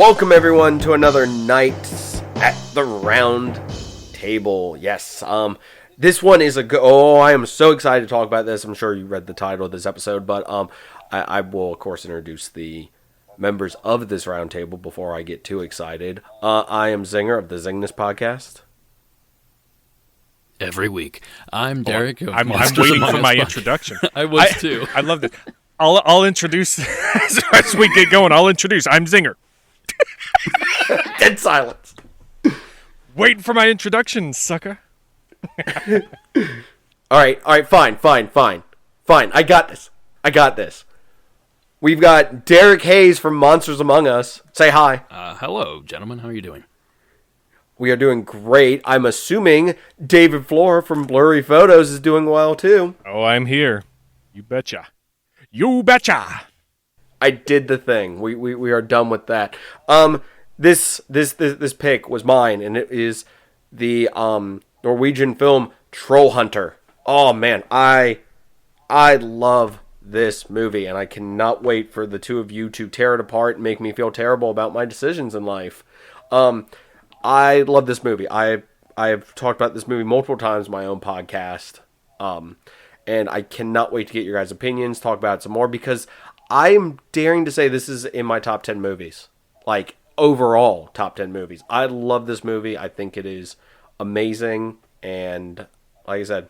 Welcome everyone to another night at the round table. Yes, this one is I am so excited to talk about this. I'm sure you read the title of this episode, but I will of course introduce the members of this round table before I get too excited. I am Zinger of the Zingness podcast. Every week, I'm Derek. I'm waiting for my introduction. I was too. I love it. I'll introduce as we get going. I'm Zinger. Dead silence. Waiting for my introduction, sucker. All right, fine. I got this. We've got Derek Hayes from Monsters Among Us. Say hi. Hello, gentlemen. How are you doing? We are doing great. I'm assuming David Floor from Blurry Photos is doing well too. Oh, I'm here. You betcha. You betcha. I did the thing. We are done with that. This pick was mine, and it is the Norwegian film Troll Hunter. Oh man, I love this movie, and I cannot wait for the two of you to tear it apart and make me feel terrible about my decisions in life. I love this movie. I've talked about this movie multiple times in my own podcast, and I cannot wait to get your guys' opinions, talk about it some more, because I am daring to say this is in my top 10 movies. Like, overall top 10 movies. I love this movie. I think it is amazing, and like I said,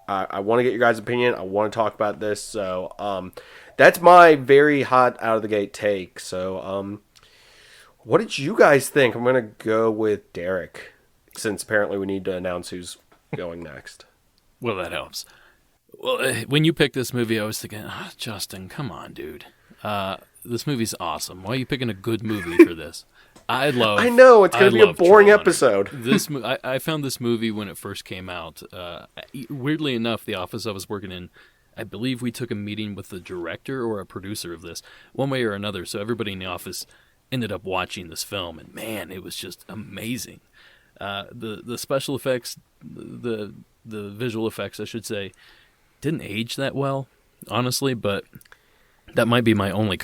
I want to get your guys' opinion. I want to talk about this, so that's my very hot out of the gate take. So what did you guys think? I'm gonna go with Derek, since apparently we need to announce who's going next. Well, that helps. Well, when you picked this movie, I was thinking, Justin, come on, dude. This movie's awesome. Why are you picking a good movie for this? I know it's going to be a boring episode. I found this movie when it first came out. Weirdly enough, the office I was working in, I believe we took a meeting with the director or a producer of this, one way or another. So everybody in the office ended up watching this film, and man, it was just amazing. The special effects, the visual effects, I should say, didn't age that well, honestly, but that might be my only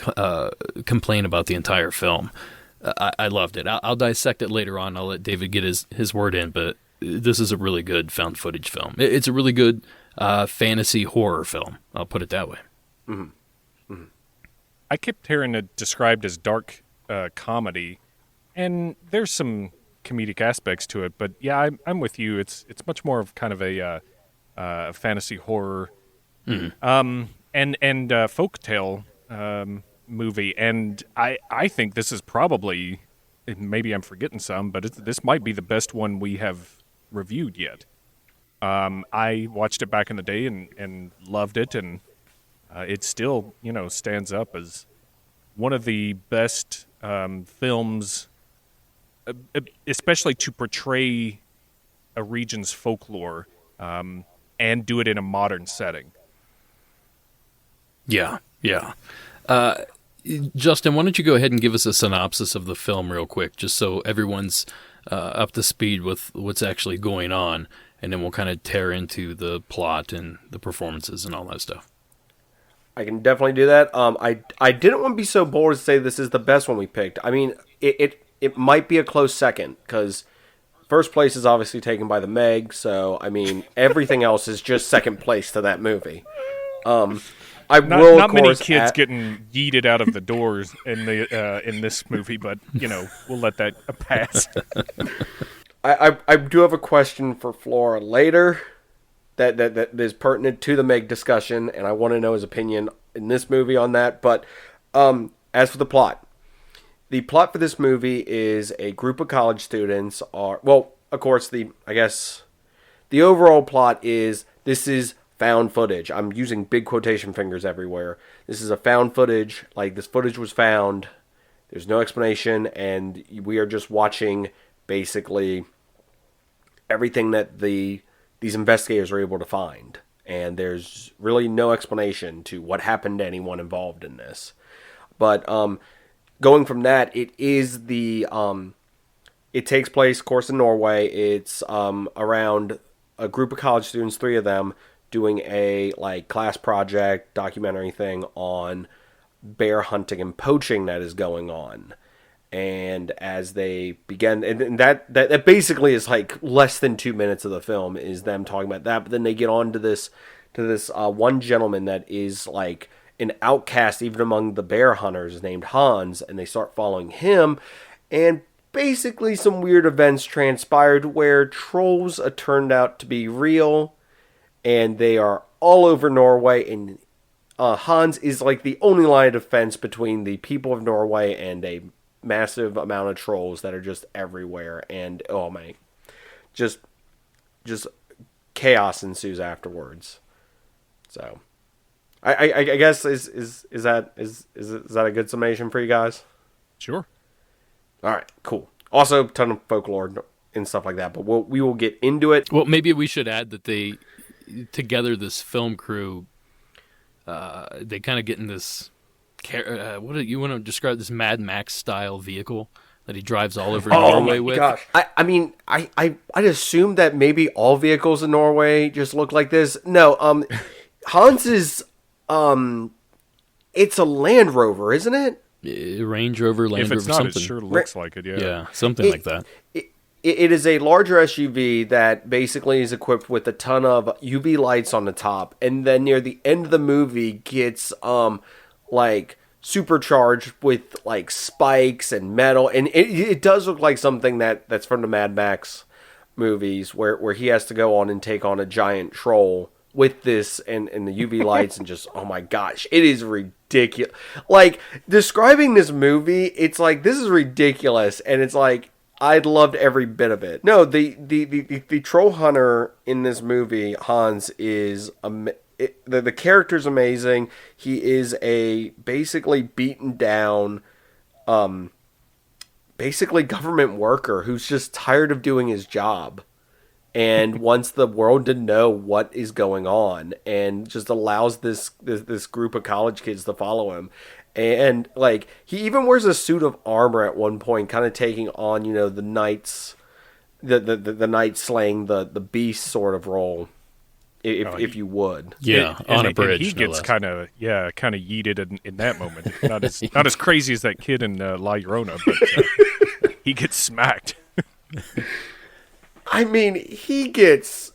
complaint about the entire film. I loved it. I'll dissect it later on. I'll let David get his word in, but this is a really good found footage film. It's a really good fantasy horror film. I'll put it that way. Mm-hmm. Mm-hmm. I kept hearing it described as dark comedy, and there's some comedic aspects to it, but yeah, I'm with you. It's much more of kind of a fantasy horror, and folktale movie, and I think this is probably, maybe I'm forgetting some, but this might be the best one we have reviewed yet. I watched it back in the day and loved it, and it still stands up as one of the best films, especially to portray a region's folklore and do it in a modern setting. Yeah. Justin, why don't you go ahead and give us a synopsis of the film real quick, just so everyone's up to speed with what's actually going on, and then we'll kind of tear into the plot and the performances and all that stuff. I can definitely do that. I didn't want to be so bold to say this is the best one we picked. I mean, it might be a close second, because first place is obviously taken by the Meg, so I mean everything else is just second place to that movie. Not many kids getting yeeted out of the doors in this movie, but we'll let that pass. I do have a question for Flora later that is pertinent to the Meg discussion, and I want to know his opinion in this movie on that. But as for the plot for this movie is a group of college students of course the overall plot is this is found footage. I'm using big quotation fingers everywhere. This is a found footage. Like, this footage was found. There's no explanation, and we are just watching basically everything that these investigators are able to find. And there's really no explanation to what happened to anyone involved in this. But going from that, it takes place, of course, in Norway. It's around a group of college students, 3 of them, doing a class project documentary thing on bear hunting and poaching that is going on. And as they begin, and that basically is like less than 2 minutes of the film is them talking about that. But then they get on to this one gentleman that is like an outcast even among the bear hunters named Hans, and they start following him. And basically some weird events transpired where trolls turned out to be real, and they are all over Norway, and Hans is like the only line of defense between the people of Norway and a massive amount of trolls that are just everywhere, and oh my, just chaos ensues afterwards. So, I guess is that a good summation for you guys? Sure. All right, cool. Also, ton of folklore and stuff like that, but we will get into it. Well, maybe we should add that this film crew, they kind of get in this. What do you want to describe this Mad Max style vehicle that he drives all over Norway with? Oh my gosh! I mean, I'd assume that maybe all vehicles in Norway just look like this. No, Hans is it's a Land Rover, isn't it? Range Rover, Land Rover, if it's not, something. it sure looks like it. Yeah, something like that. It is a larger SUV that basically is equipped with a ton of UV lights on the top, and then near the end of the movie gets like supercharged with like spikes and metal, and it does look like something that's from the Mad Max movies where he has to go on and take on a giant troll with this and the UV lights, and just oh my gosh, it is ridiculous. Like describing this movie, it's like this is ridiculous, and it's like I loved every bit of it. No, the troll hunter in this movie, Hans, is the character's amazing. He is a basically beaten down, basically government worker who's just tired of doing his job and wants the world to know what is going on, and just allows this group of college kids to follow him. And like he even wears a suit of armor at one point, kind of taking on the knights, the knight slaying the beast sort of role. If you would, on a bridge. He gets kind of yeeted in that moment. Not as crazy as that kid in La Llorona, but he gets smacked. I mean, he gets.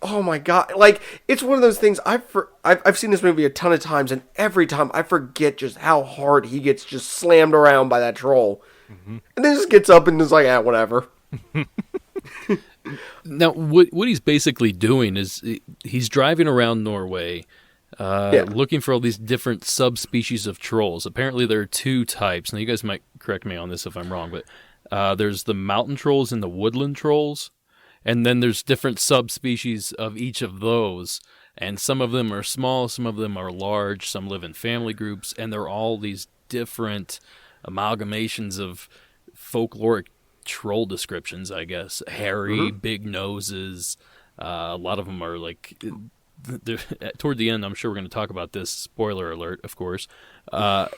Oh my god! Like it's one of those things. I've seen this movie a ton of times, and every time I forget just how hard he gets just slammed around by that troll, and then just gets up and is like, whatever. Now, what he's basically doing is he's driving around Norway, looking for all these different subspecies of trolls. Apparently, there are two types. Now, you guys might correct me on this if I'm wrong, but there's the mountain trolls and the woodland trolls, and then there's different subspecies of each of those. And some of them are small, some of them are large, some live in family groups, and they're all these different amalgamations of folkloric troll descriptions, I guess. Hairy, big noses. A lot of them are like toward the end. I'm sure we're going to talk about this. Spoiler alert, of course.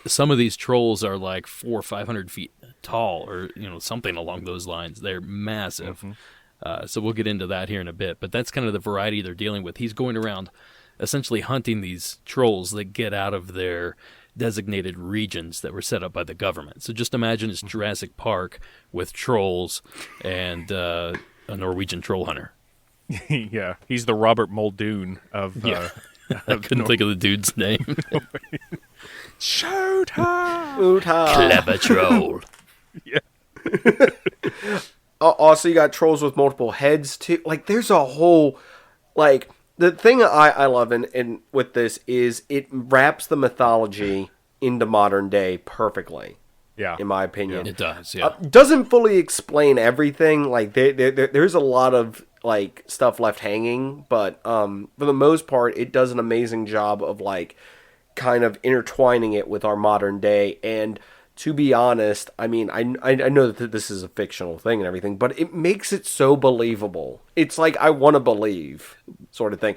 Some of these trolls are like 400 or 500 feet tall, or something along those lines. They're massive. So we'll get into that here in a bit. But that's kind of the variety they're dealing with. He's going around essentially hunting these trolls that get out of their designated regions that were set up by the government. So just imagine it's Jurassic Park with trolls and a Norwegian troll hunter. Yeah, he's the Robert Muldoon of... I couldn't think of the dude's name. Shoot her! Clever troll. Yeah. Also, you got trolls with multiple heads, too. Like, there's a whole... Like... The thing I love in with this is it wraps the mythology into modern day perfectly. Yeah, in my opinion, it does. Yeah, doesn't fully explain everything. Like there's a lot of like stuff left hanging, but for the most part, it does an amazing job of like kind of intertwining it with our modern day. And to be honest, I mean, I know that this is a fictional thing and everything, but it makes it so believable. It's like, I want to believe sort of thing.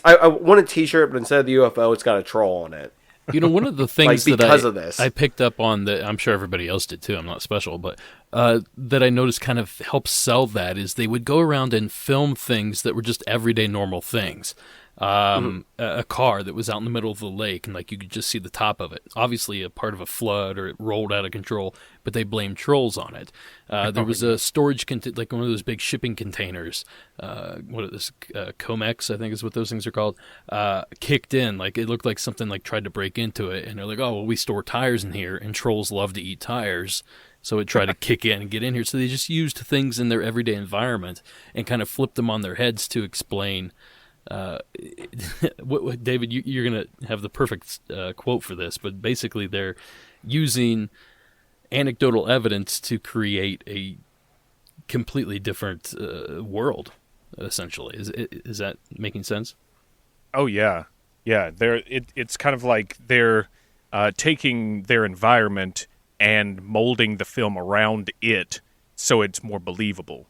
I want a t-shirt, but instead of the UFO, it's got a troll on it. One of the things like, because of this. I picked up on that, I'm sure everybody else did too, I'm not special, but that I noticed kind of helps sell that is they would go around and film things that were just everyday normal things. a car that was out in the middle of the lake, and like you could just see the top of it. Obviously, a part of a flood or it rolled out of control, but they blamed trolls on it. There was a storage like one of those big shipping containers. What is this? Comex, I think is what those things are called. Kicked in, like it looked like something like tried to break into it, and they're like, "Oh, well, we store tires in here, and trolls love to eat tires." So it tried to kick in and get in here. So they just used things in their everyday environment and kind of flipped them on their heads to explain. David, you're going to have the perfect quote for this, but basically they're using anecdotal evidence to create a completely different world, essentially. Is that making sense? Oh, yeah. Yeah, it's kind of like they're taking their environment and molding the film around it so it's more believable.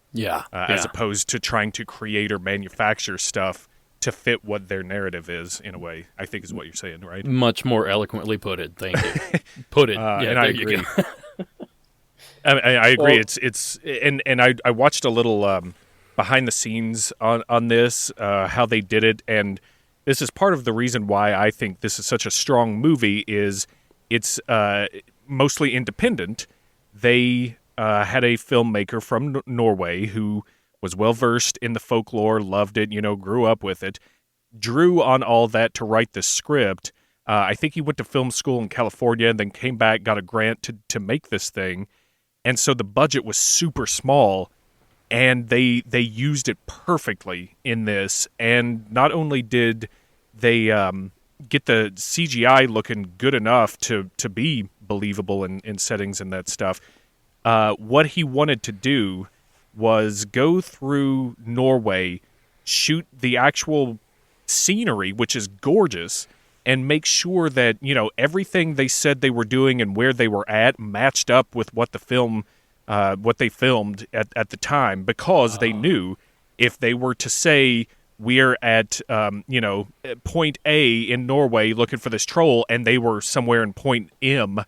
As opposed to trying to create or manufacture stuff to fit what their narrative is, in a way, I think is what you're saying, right? Much more eloquently put it. Thank you. Put it. And I agree. I agree. Well, and I watched a little behind the scenes on this, how they did it, and this is part of the reason why I think this is such a strong movie. Is it's mostly independent. They had a filmmaker from Norway who was well-versed in the folklore, loved it, grew up with it, drew on all that to write the script. I think he went to film school in California and then came back, got a grant to make this thing. And so the budget was super small, and they used it perfectly in this. And not only did they get the CGI looking good enough to be believable in settings and that stuff, what he wanted to do was go through Norway, shoot the actual scenery, which is gorgeous, and make sure that, everything they said they were doing and where they were at matched up with what the film, what they filmed at the time, because they knew if they were to say, we're at, point A in Norway looking for this troll, and they were somewhere in point M,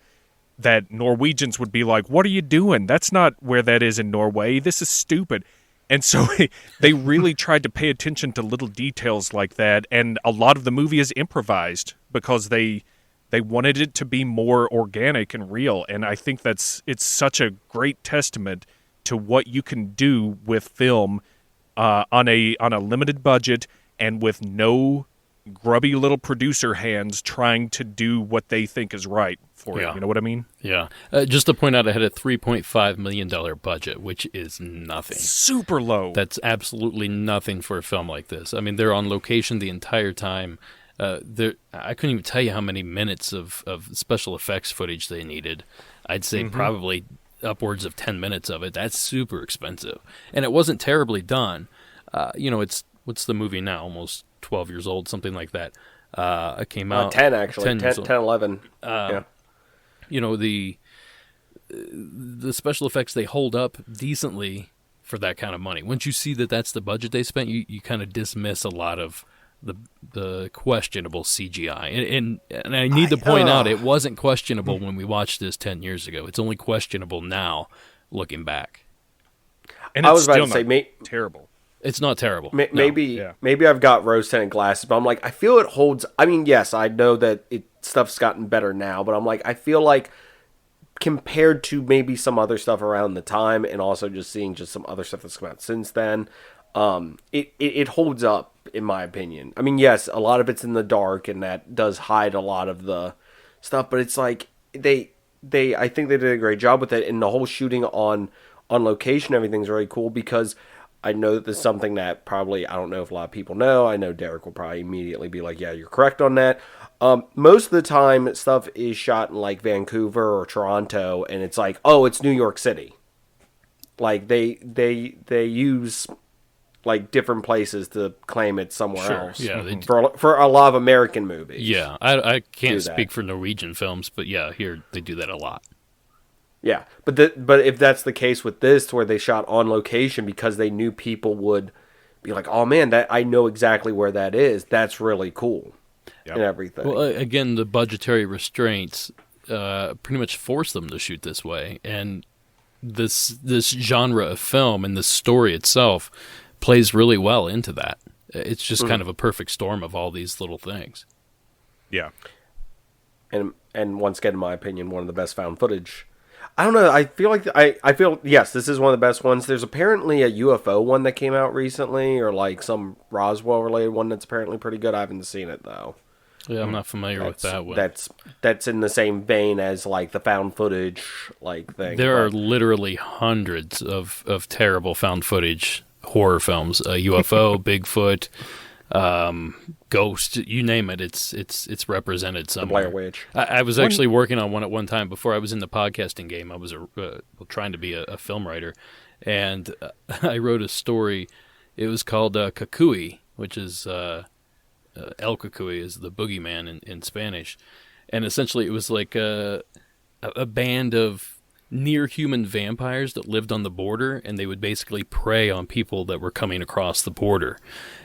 that Norwegians would be like, what are you doing? That's not where that is in Norway. This is stupid. And so they really tried to pay attention to little details like that, and a lot of the movie is improvised because they wanted it to be more organic and real, and I think it's such a great testament to what you can do with film on a limited budget and with no grubby little producer hands trying to do what they think is right for it. You know what I mean? Yeah. Just to point out, I had a $3.5 million budget, which is nothing. Super low. That's absolutely nothing for a film like this. I mean, they're on location the entire time. I couldn't even tell you how many minutes of special effects footage they needed. I'd say probably upwards of 10 minutes of it. That's super expensive. And it wasn't terribly done. What's the movie now? Almost 12 years old, something like that. It came out 10 actually, 10 11. Yeah. The special effects, they hold up decently for that kind of money. Once you see that that's the budget they spent, you kind of dismiss a lot of the questionable CGI. And I need to point out, it wasn't questionable when we watched this 10 years ago. It's only questionable now, looking back. And it's still not terrible. It's not terrible. Maybe I've got rose-tinted glasses, but I'm like, I feel it holds. I mean, yes, I know that stuff's gotten better now, but I'm like, I feel like compared to maybe some other stuff around the time, and also just seeing just some other stuff that's come out since then, it holds up in my opinion. I mean, yes, a lot of it's in the dark, and that does hide a lot of the stuff, but it's like I think they did a great job with it, and the whole shooting on location, everything's really cool because I know that this is something that probably, I don't know if a lot of people know. I know Derek will probably immediately be like, yeah, you're correct on that. Most of the time, stuff is shot in like Vancouver or Toronto, and it's like, oh, it's New York City. Like they use like different places to claim it's somewhere else. Yeah, for a lot of American movies. Yeah, I can't speak for Norwegian films, but yeah, here they do that a lot. Yeah, but if that's the case with this, where they shot on location because they knew people would be like, oh man, that I know exactly where that is. That's really cool. And everything. Well, again, the budgetary restraints pretty much force them to shoot this way, and this genre of film and the story itself plays really well into that. it's just kind of a perfect storm of all these little things. Yeah. And once again, in my opinion, one of the best found footage. I don't know. I feel like I feel yes, this is one of the best ones. There's apparently a UFO one that came out recently, or like some Roswell related one that's apparently pretty good. I haven't seen it though. Yeah, I'm not familiar with that one. That's in the same vein as like the found footage like thing. There are literally hundreds of terrible found footage horror films. UFO, Bigfoot, Ghost, you name it. It's represented somewhere. The Blair Witch. I was actually working on one at one time before I was in the podcasting game. I was trying to be a film writer, and I wrote a story. It was called Kukui, which is El Kukui is the boogeyman in Spanish, and essentially it was like a band of near-human vampires that lived on the border, and they would basically prey on people that were coming across the border,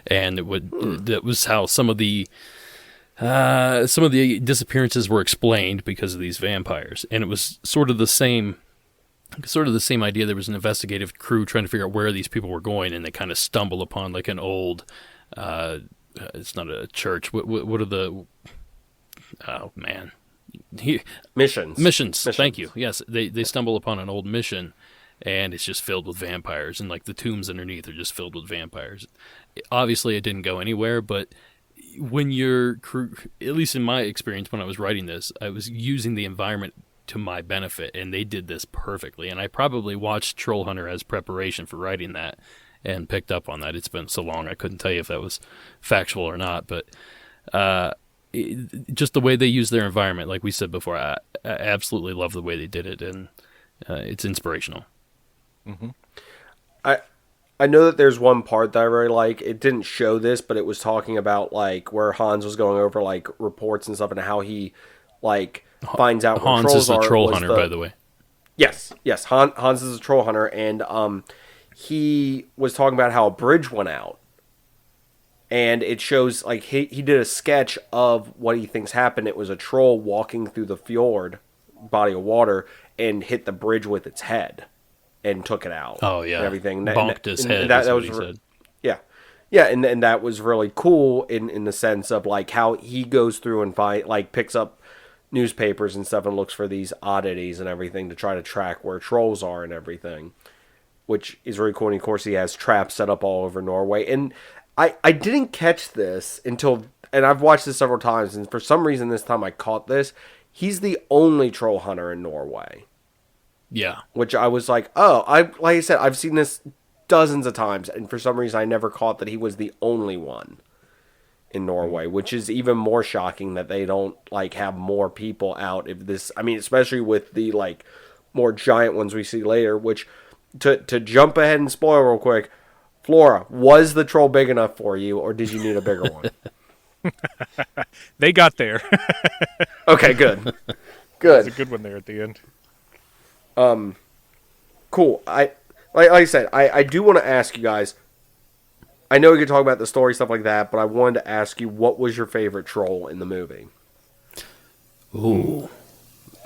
and that was how some of the disappearances were explained because of these vampires, and it was sort of the same idea. There was an investigative crew trying to figure out where these people were going, and they kind of stumble upon like an old. It's not a church. What are the? Oh man. Missions. Thank you. Yes, they stumble upon an old mission, and it's just filled with vampires, and like the tombs underneath are just filled with vampires. Obviously, it didn't go anywhere, but when you're, at least in my experience when I was writing this, I was using the environment to my benefit, and they did this perfectly. And I probably watched Troll Hunter as preparation for writing that, and picked up on that. It's been so long I couldn't tell you if that was factual or not, but. Just the way they use their environment, like we said before, I absolutely love the way they did it, and it's inspirational. Mm-hmm. I know that there's one part that I really like. It didn't show this, but it was talking about like where Hans was going over like reports and stuff, and how he like finds out Hans where trolls is the troll hunter, by the way. Yes. Hans is a troll hunter, and he was talking about how a bridge went out. And it shows, like, he did a sketch of what he thinks happened. It was a troll walking through the fjord, body of water, and hit the bridge with its head and took it out. Oh, yeah. And everything. Bonked his head, that was what he said. Yeah. Yeah, and that was really cool in the sense of, like, how he goes through and picks up newspapers and stuff and looks for these oddities and everything to try to track where trolls are and everything, which is really cool. And, of course, he has traps set up all over Norway. And I didn't catch this until, and I've watched this several times, and for some reason this time I caught this. He's the only troll hunter in Norway. Yeah. Which I was like, like I said, I've seen this dozens of times, and for some reason I never caught that he was the only one in Norway, which is even more shocking that they don't like have more people out. Especially with the like more giant ones we see later, which to jump ahead and spoil real quick, Flora, was the troll big enough for you, or did you need a bigger one? They got there. Okay, good. There's a good one there at the end. Cool. Like I said, I do want to ask you guys. I know we could talk about the story, stuff like that, but I wanted to ask you, what was your favorite troll in the movie? Ooh.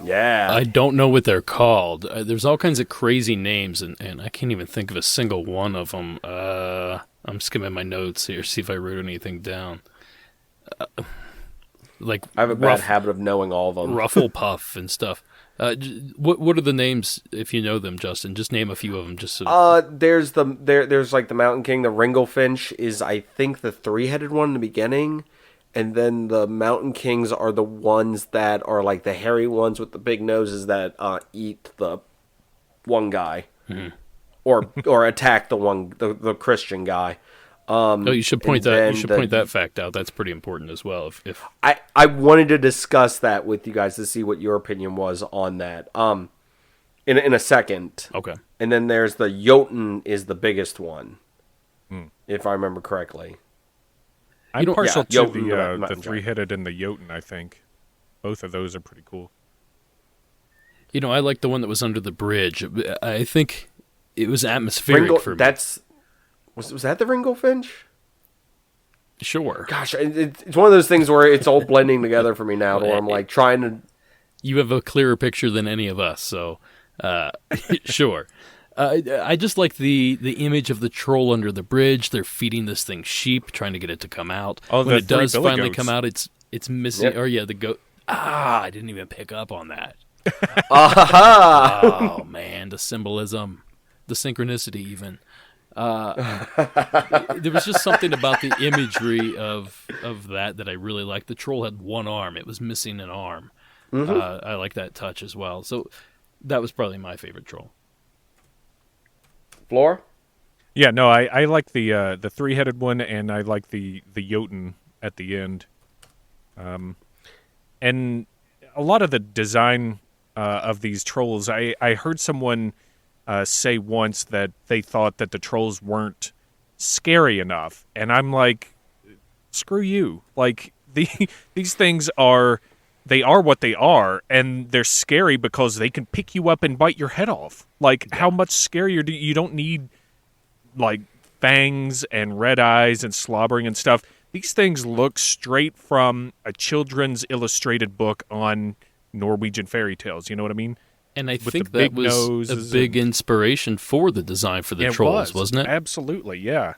Yeah. I don't know what they're called. There's all kinds of crazy names, and I can't even think of a single one of them. I'm skimming my notes here, see if I wrote anything down. I have a bad habit of knowing all of them. Rufflepuff and stuff. What are the names, if you know them, Justin? Just name a few of them. Just so... There's like the Mountain King. The Ringlefinch is, I think, the three-headed one in the beginning. And then the Mountain Kings are the ones that are like the hairy ones with the big noses that eat the one guy, or attack the Christian guy. You should point that fact out. That's pretty important as well. If I wanted to discuss that with you guys to see what your opinion was on that. In a second. Okay. And then there's the Jotun is the biggest one, if I remember correctly. I'm partial to the three-headed and the Jotun, I think. Both of those are pretty cool. I like the one that was under the bridge. I think it was atmospheric for me. Was that the Ringlefinch? Sure. Gosh, it's one of those things where it's all blending together for me now, where I'm like trying to... You have a clearer picture than any of us, so sure. I just like the image of the troll under the bridge. They're feeding this thing sheep, trying to get it to come out. Oh, when it does finally goats. come out, it's missing. Yep. Or yeah, the goat. I didn't even pick up on that. Aha! Oh man, the symbolism, the synchronicity, even. There was just something about the imagery of that I really liked. The troll had one arm; it was missing an arm. I like that touch as well. So that was probably my favorite troll. Floor? Yeah, no, I like the 3-headed one, and I like the Jotun at the end. And a lot of the design of these trolls, I heard someone say once that they thought that the trolls weren't scary enough, and I'm like, screw you. Like, these things are what they are, and they're scary because they can pick you up and bite your head off. Like, how much scarier you don't need, like, fangs and red eyes and slobbering and stuff. These things look straight from a children's illustrated book on Norwegian fairy tales. You know what I mean? And I With think the that big was a big inspiration for the design for the trolls, wasn't it? Absolutely, yeah.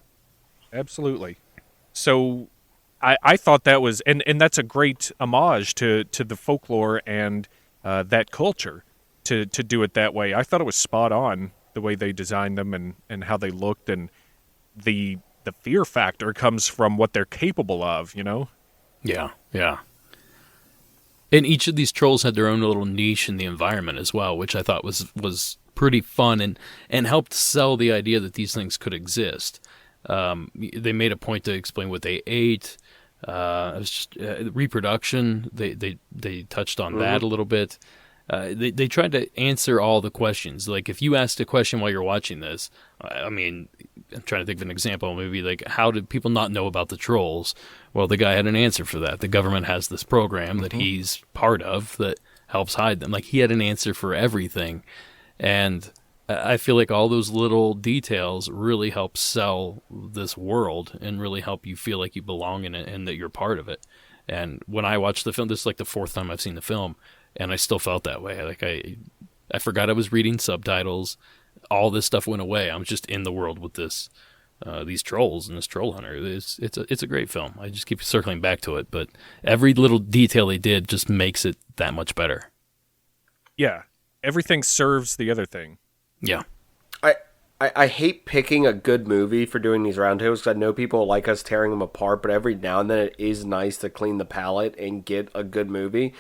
Absolutely. So I thought that was, and that's a great homage to the folklore and that culture to do it that way. I thought it was spot on the way they designed them and how they looked, and the fear factor comes from what they're capable of, you know? Yeah, yeah. And each of these trolls had their own little niche in the environment as well, which I thought was pretty fun and helped sell the idea that these things could exist. They made a point to explain what they ate. It was just reproduction. They touched on that a little bit. They tried to answer all the questions. Like, if you asked a question while you're watching this, I mean, I'm trying to think of an example. Maybe like, how did people not know about the trolls? Well, the guy had an answer for that. The government has this program that he's part of that helps hide them. Like, he had an answer for everything. And I feel like all those little details really help sell this world and really help you feel like you belong in it and that you're part of it. And when I watched the film, this is like the 4th time I've seen the film, and I still felt that way. Like, I forgot I was reading subtitles. All this stuff went away. I'm just in the world with these trolls and this troll hunter. It's a great film. I just keep circling back to it, but every little detail they did just makes it that much better. Yeah. Everything serves the other thing. Yeah. I hate picking a good movie for doing these roundtables because I know people like us tearing them apart, but every now and then it is nice to clean the palette and get a good movie.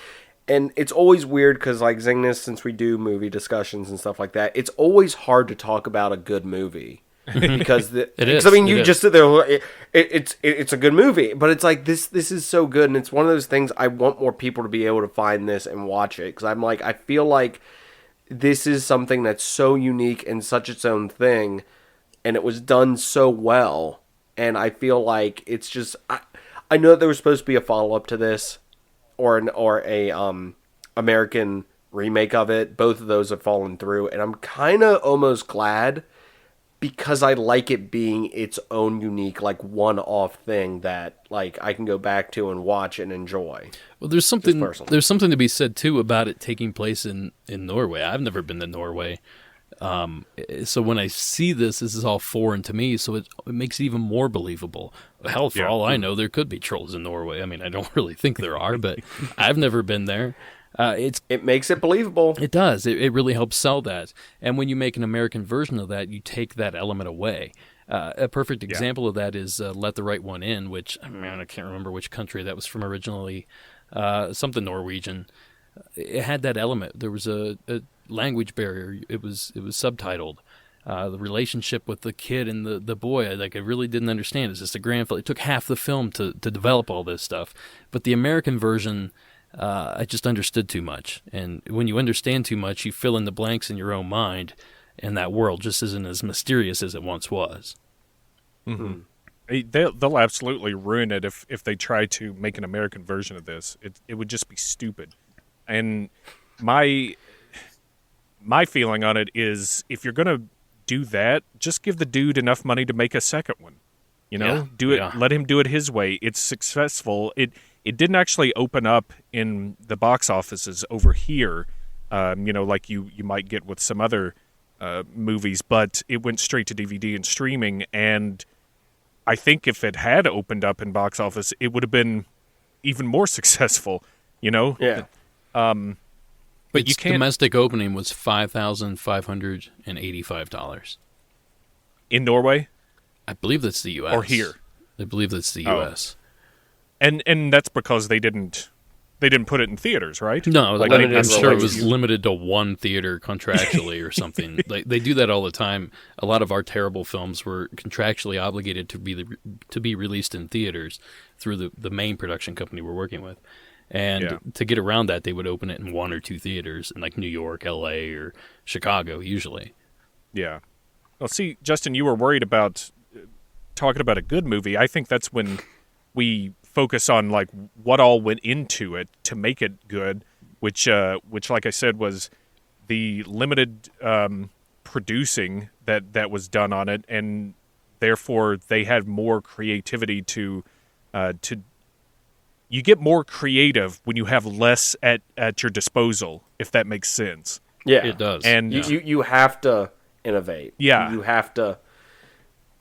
And it's always weird because, like, Zingness, since we do movie discussions and stuff like that, it's always hard to talk about a good movie. Because I mean, you just sit there. It's a good movie, but it's like this is so good, and it's one of those things I want more people to be able to find this and watch it because I'm like, I feel like this is something that's so unique and such its own thing, and it was done so well, and I feel like it's just I know that there was supposed to be a follow up to this, or a American remake of it. Both of those have fallen through, and I'm kind of almost glad. Because I like it being its own unique, like, one-off thing that, like, I can go back to and watch and enjoy. Well, there's something to be said too about it taking place in Norway. I've never been to Norway, so when I see this is all foreign to me. So it makes it even more believable. Hell, for all I know, there could be trolls in Norway. I mean, I don't really think there are, but I've never been there. It makes it believable. It does. It really helps sell that. And when you make an American version of that, you take that element away. A perfect example of that is Let the Right One In, which, I can't remember which country that was from originally, something Norwegian. It had that element. There was a language barrier. It was subtitled. The relationship with the kid and the boy, I really didn't understand. It's just a grandfather. It took half the film to develop all this stuff. But the American version... I just understood too much. And when you understand too much, you fill in the blanks in your own mind, and that world just isn't as mysterious as it once was. Mm-hmm. They'll absolutely ruin it if they try to make an American version of this. It would just be stupid. And my feeling on it is, if you're going to do that, just give the dude enough money to make a second one. You know, do it. Yeah. Let him do it his way. It's successful. It didn't actually open up in the box offices over here, like you might get with some other movies, but it went straight to DVD and streaming. And I think if it had opened up in box office, it would have been even more successful. Yeah. But its domestic opening was $5,585 in Norway. I believe that's the U.S. Or here. I believe that's the U.S. And that's because they didn't put it in theaters, right? No, Like I'm sure it was limited to one theater contractually or something. They do that all the time. A lot of our terrible films were contractually obligated to be released in theaters through the main production company we're working with. And to get around that, they would open it in one or two theaters in like New York, L.A., or Chicago usually. Yeah. Well, see, Justin, you were worried about talking about a good movie. I think that's when we focus on like what all went into it to make it good, which like I said was the limited producing that was done on it, and therefore they had more creativity to you get more creative when you have less at your disposal, if that makes sense. Yeah, it does. And you have to innovate. Yeah, you have to.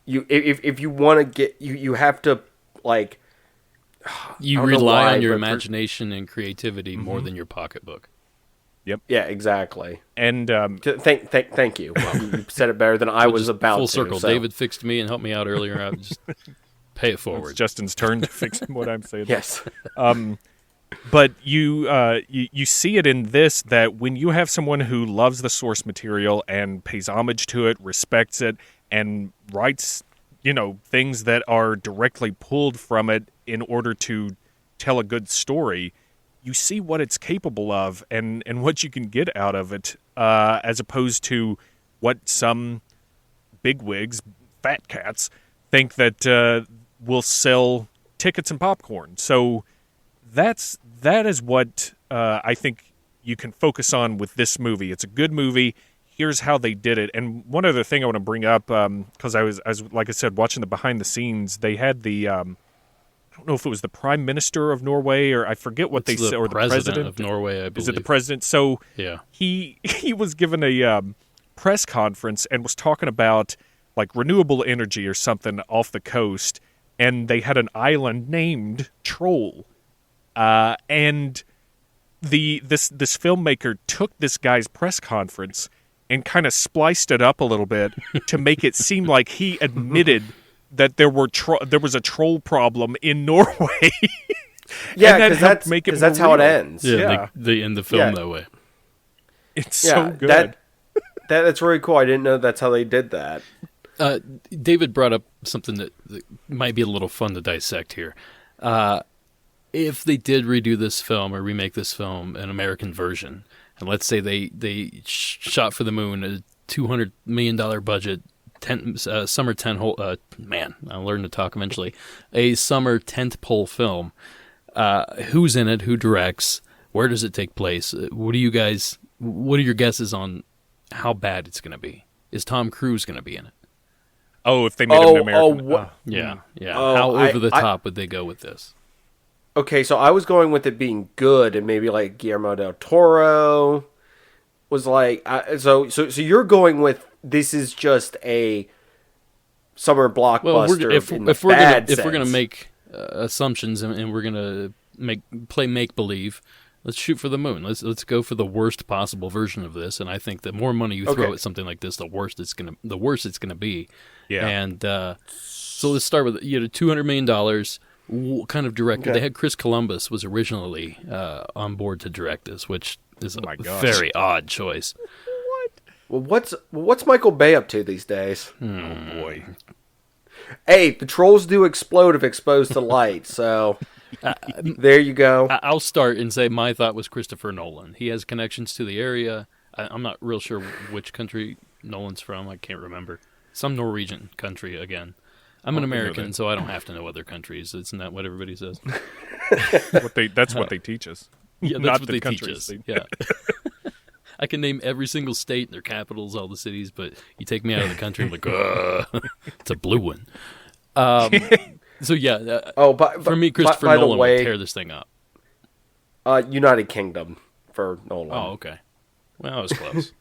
If you want to get you have to like. You rely on your imagination and creativity more than your pocketbook. Yep. Yeah, exactly. And thank you. Well, you said it better than I was about full to. Circle. So. David fixed me and helped me out earlier. I would just pay it forward. It's Justin's turn to fix what I'm saying. Yes. But you see it in this, that when you have someone who loves the source material and pays homage to it, respects it, and writes, things that are directly pulled from it in order to tell a good story, you see what it's capable of and what you can get out of it, as opposed to what some bigwigs, fat cats, think that will sell tickets and popcorn. So that is what I think you can focus on with this movie. It's a good movie. Here's how they did it. And one other thing I want to bring up, because I was, like I said, watching the behind the scenes. They had the, I don't know if it was the Prime Minister of Norway, or I forget what they said, or the President of Norway, I believe. Is it the President? So yeah, he was given a press conference and was talking about like renewable energy or something off the coast, and they had an island named Troll, and this filmmaker took this guy's press conference and kind of spliced it up a little bit to make it seem like he admitted that there was a troll problem in Norway. Yeah, because that's how it ends. Yeah, they end the film that way. It's so good. That's really cool. I didn't know that's how they did that. David brought up something that might be a little fun to dissect here. If they did redo this film or remake this film, an American version, and let's say they shot for the moon, a $200 million budget, summer man, I'll learn to talk eventually, a summer tentpole film, who's in it, who directs, where does it take place? What are your guesses on how bad it's going to be? Is Tom Cruise going to be in it? Oh, if they made it an American. Yeah. How over the top would they go with this? Okay, so I was going with it being good, and maybe like Guillermo del Toro was like. So you're going with this is just a summer blockbuster. Well, if we're gonna make assumptions and we're gonna play make believe, let's shoot for the moon. Let's go for the worst possible version of this. And I think the more money you throw at something like this, the worse it's gonna be. Yeah. And so let's start with $200 million. What kind of director? They had Chris Columbus was originally on board to direct this, which is a very odd choice. What? Well, what's Michael Bay up to these days? Oh boy. Hey, the trolls do explode if exposed to light, so there you go. I'll start and say my thought was Christopher Nolan. He has connections to the area. I'm not real sure which country Nolan's from. I can't remember. Some Norwegian country again. I'm an American, so I don't have to know other countries. Isn't that what everybody says? That's what they teach us. Yeah, that's what they teach us. Yeah. I can name every single state and their capitals, all the cities, but you take me out of the country, I'm like, it's a blue one. So yeah. For me, Christopher Nolan would tear this thing up. United Kingdom for Nolan. Oh, okay. Well, that was close.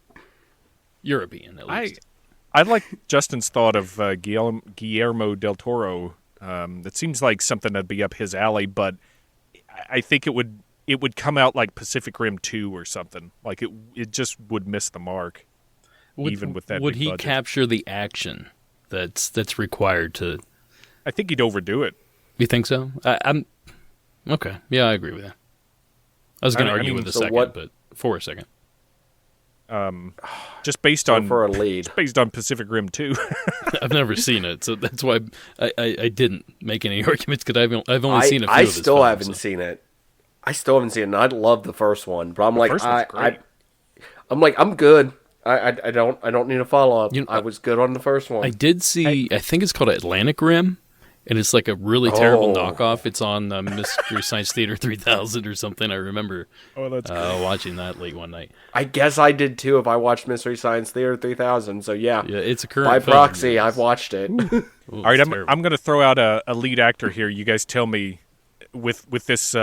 European at least. I like Justin's thought of Guillermo del Toro. That seems like something that'd be up his alley, but I think it would come out like Pacific Rim 2 or something. Like it just would miss the mark, even with that. Would big he budget. capture the action that's required to? I think he'd overdo it. You think so? I'm okay. Yeah, I agree with that. I was going to argue with a second, but for a second. Just based on for a lead. Just based on Pacific Rim 2. I've never seen it, so that's why I didn't make any arguments because I've only seen a few. I still haven't seen it. I still haven't seen it, and I love the first one, but I'm good. I don't need a follow up. I was good on the first one. I did see. I think it's called Atlantic Rim. And it's like a really terrible knockoff. It's on Mystery Science Theater 3000 or something. I remember watching that late one night. I guess I did too if I watched Mystery Science Theater 3000. So yeah, it's a current by film. proxy, I've watched it. All right, I'm going to throw out a lead actor here. You guys tell me with this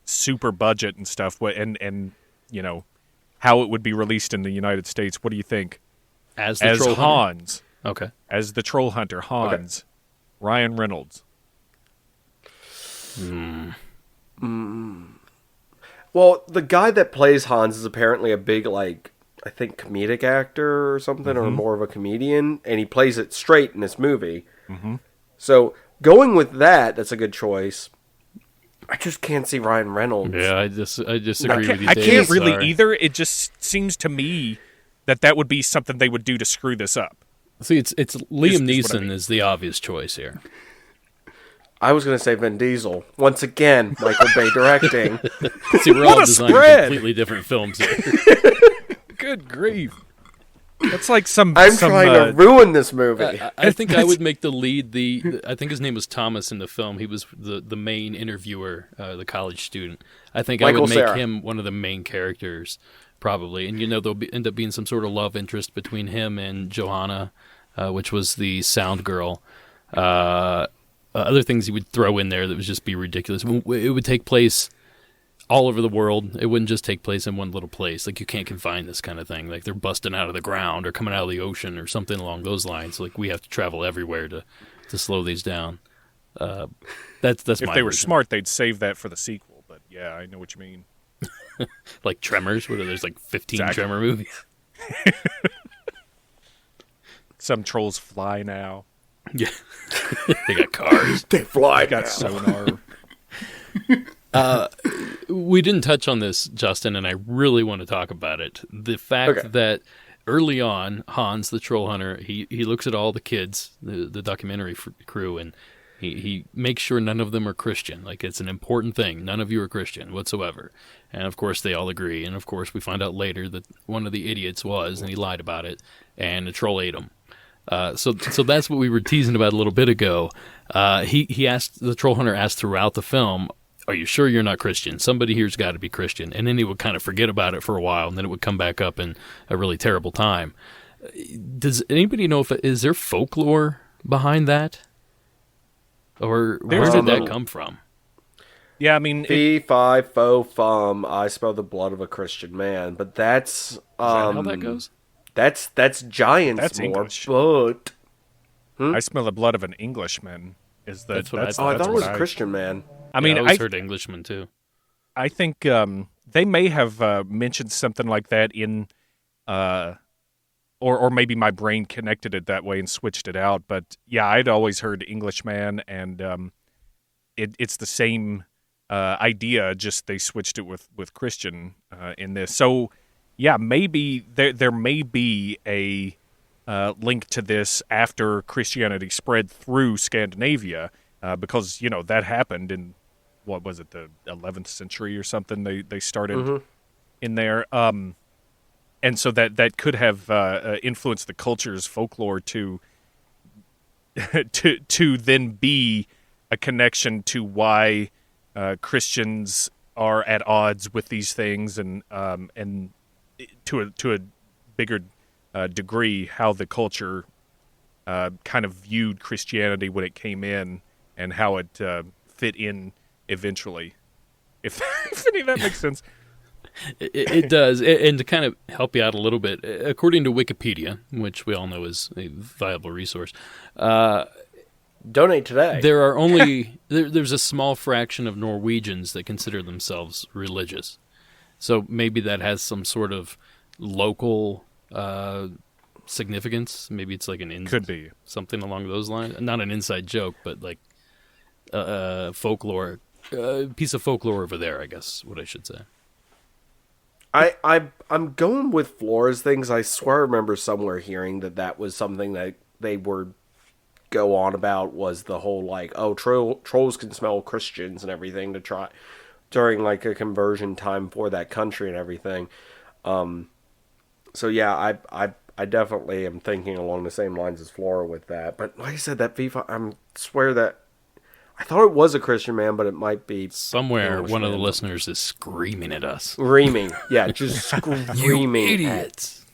super budget and stuff, and you know how it would be released in the United States. What do you think? As Troll Hans. Hunter? Okay. As the Troll Hunter, Hans. Okay. Ryan Reynolds. Well, the guy that plays Hans is apparently a big, I think, comedic actor or something, or more of a comedian, and he plays it straight in this movie. Mm-hmm. So, going with that, that's a good choice. I just can't see Ryan Reynolds. Yeah, I disagree with you, I can't really either. It just seems to me that would be something they would do to screw this up. See, it's Liam Neeson is the obvious choice here. I was going to say Vin Diesel. Once again, Michael Bay directing. See, we're all designing completely different films here. Good grief. That's like I'm trying to ruin this movie. I think I would make the lead I think his name was Thomas in the film. He was the main interviewer, the college student. I think I would make him one of the main characters. Probably, and there'll end up being some sort of love interest between him and Johanna, which was the sound girl. Other things he would throw in there that would just be ridiculous. It would take place all over the world. It wouldn't just take place in one little place. Like, you can't confine this kind of thing. Like, they're busting out of the ground or coming out of the ocean or something along those lines. Like, we have to travel everywhere to slow these down. That's if they were smart, they'd save that for the sequel. But yeah, I know what you mean. Like Tremors, where there's like 15 Tremor movies. Some trolls fly now. Yeah, they got cars. They fly. They got sonar. We didn't touch on this, Justin, and I really want to talk about it. The fact that early on, Hans, the troll hunter, he looks at all the kids, the documentary crew, and he makes sure none of them are Christian. Like, it's an important thing. None of you are Christian whatsoever. And, of course, they all agree. And, of course, we find out later that one of the idiots was, and he lied about it, and the troll ate him. So that's what we were teasing about a little bit ago. The troll hunter asked throughout the film, are you sure you're not Christian? Somebody here's got to be Christian. And then he would kind of forget about it for a while, and then it would come back up in a really terrible time. Does anybody know is there folklore behind that? Or where did that come from? Yeah, I mean... Fee, fi, fo, fum, I smell the blood of a Christian man. But that's... Is that how that goes? That's Giants that's more, English. But... I smell the blood of an Englishman. That's what I thought. I thought it was a Christian man. I mean, I always heard Englishman, too. I think they may have mentioned something like that in... Or maybe my brain connected it that way and switched it out. But yeah, I'd always heard Englishman, and it's the same idea, just they switched it with Christian in this. So yeah, maybe there may be a link to this after Christianity spread through Scandinavia, because that happened in, what was it, the 11th century or something? They started in there. And so that could have influenced the culture's folklore to then be a connection to why Christians are at odds with these things, and to a bigger degree how the culture kind of viewed Christianity when it came in and how it fit in eventually. If any of that makes sense. It does. And to kind of help you out a little bit, according to Wikipedia, which we all know is a viable resource, donate today. There are only there's a small fraction of Norwegians that consider themselves religious. So maybe that has some sort of local significance. Maybe it's like could be something along those lines. Not an inside joke, but like folklore, piece of folklore over there, I guess what I should say. I'm going with Flora's things. I swear I remember somewhere hearing that was something that they were go on about, was the whole like, oh, trolls can smell Christians and everything to try during like a conversion time for that country and everything. So yeah, I definitely am thinking along the same lines as Flora with that. But like I said, that FIFA, I swear that I thought it was a Christian man, but it might be somewhere. One of the listeners is screaming at us. Screaming, yeah, just screaming. You idiots!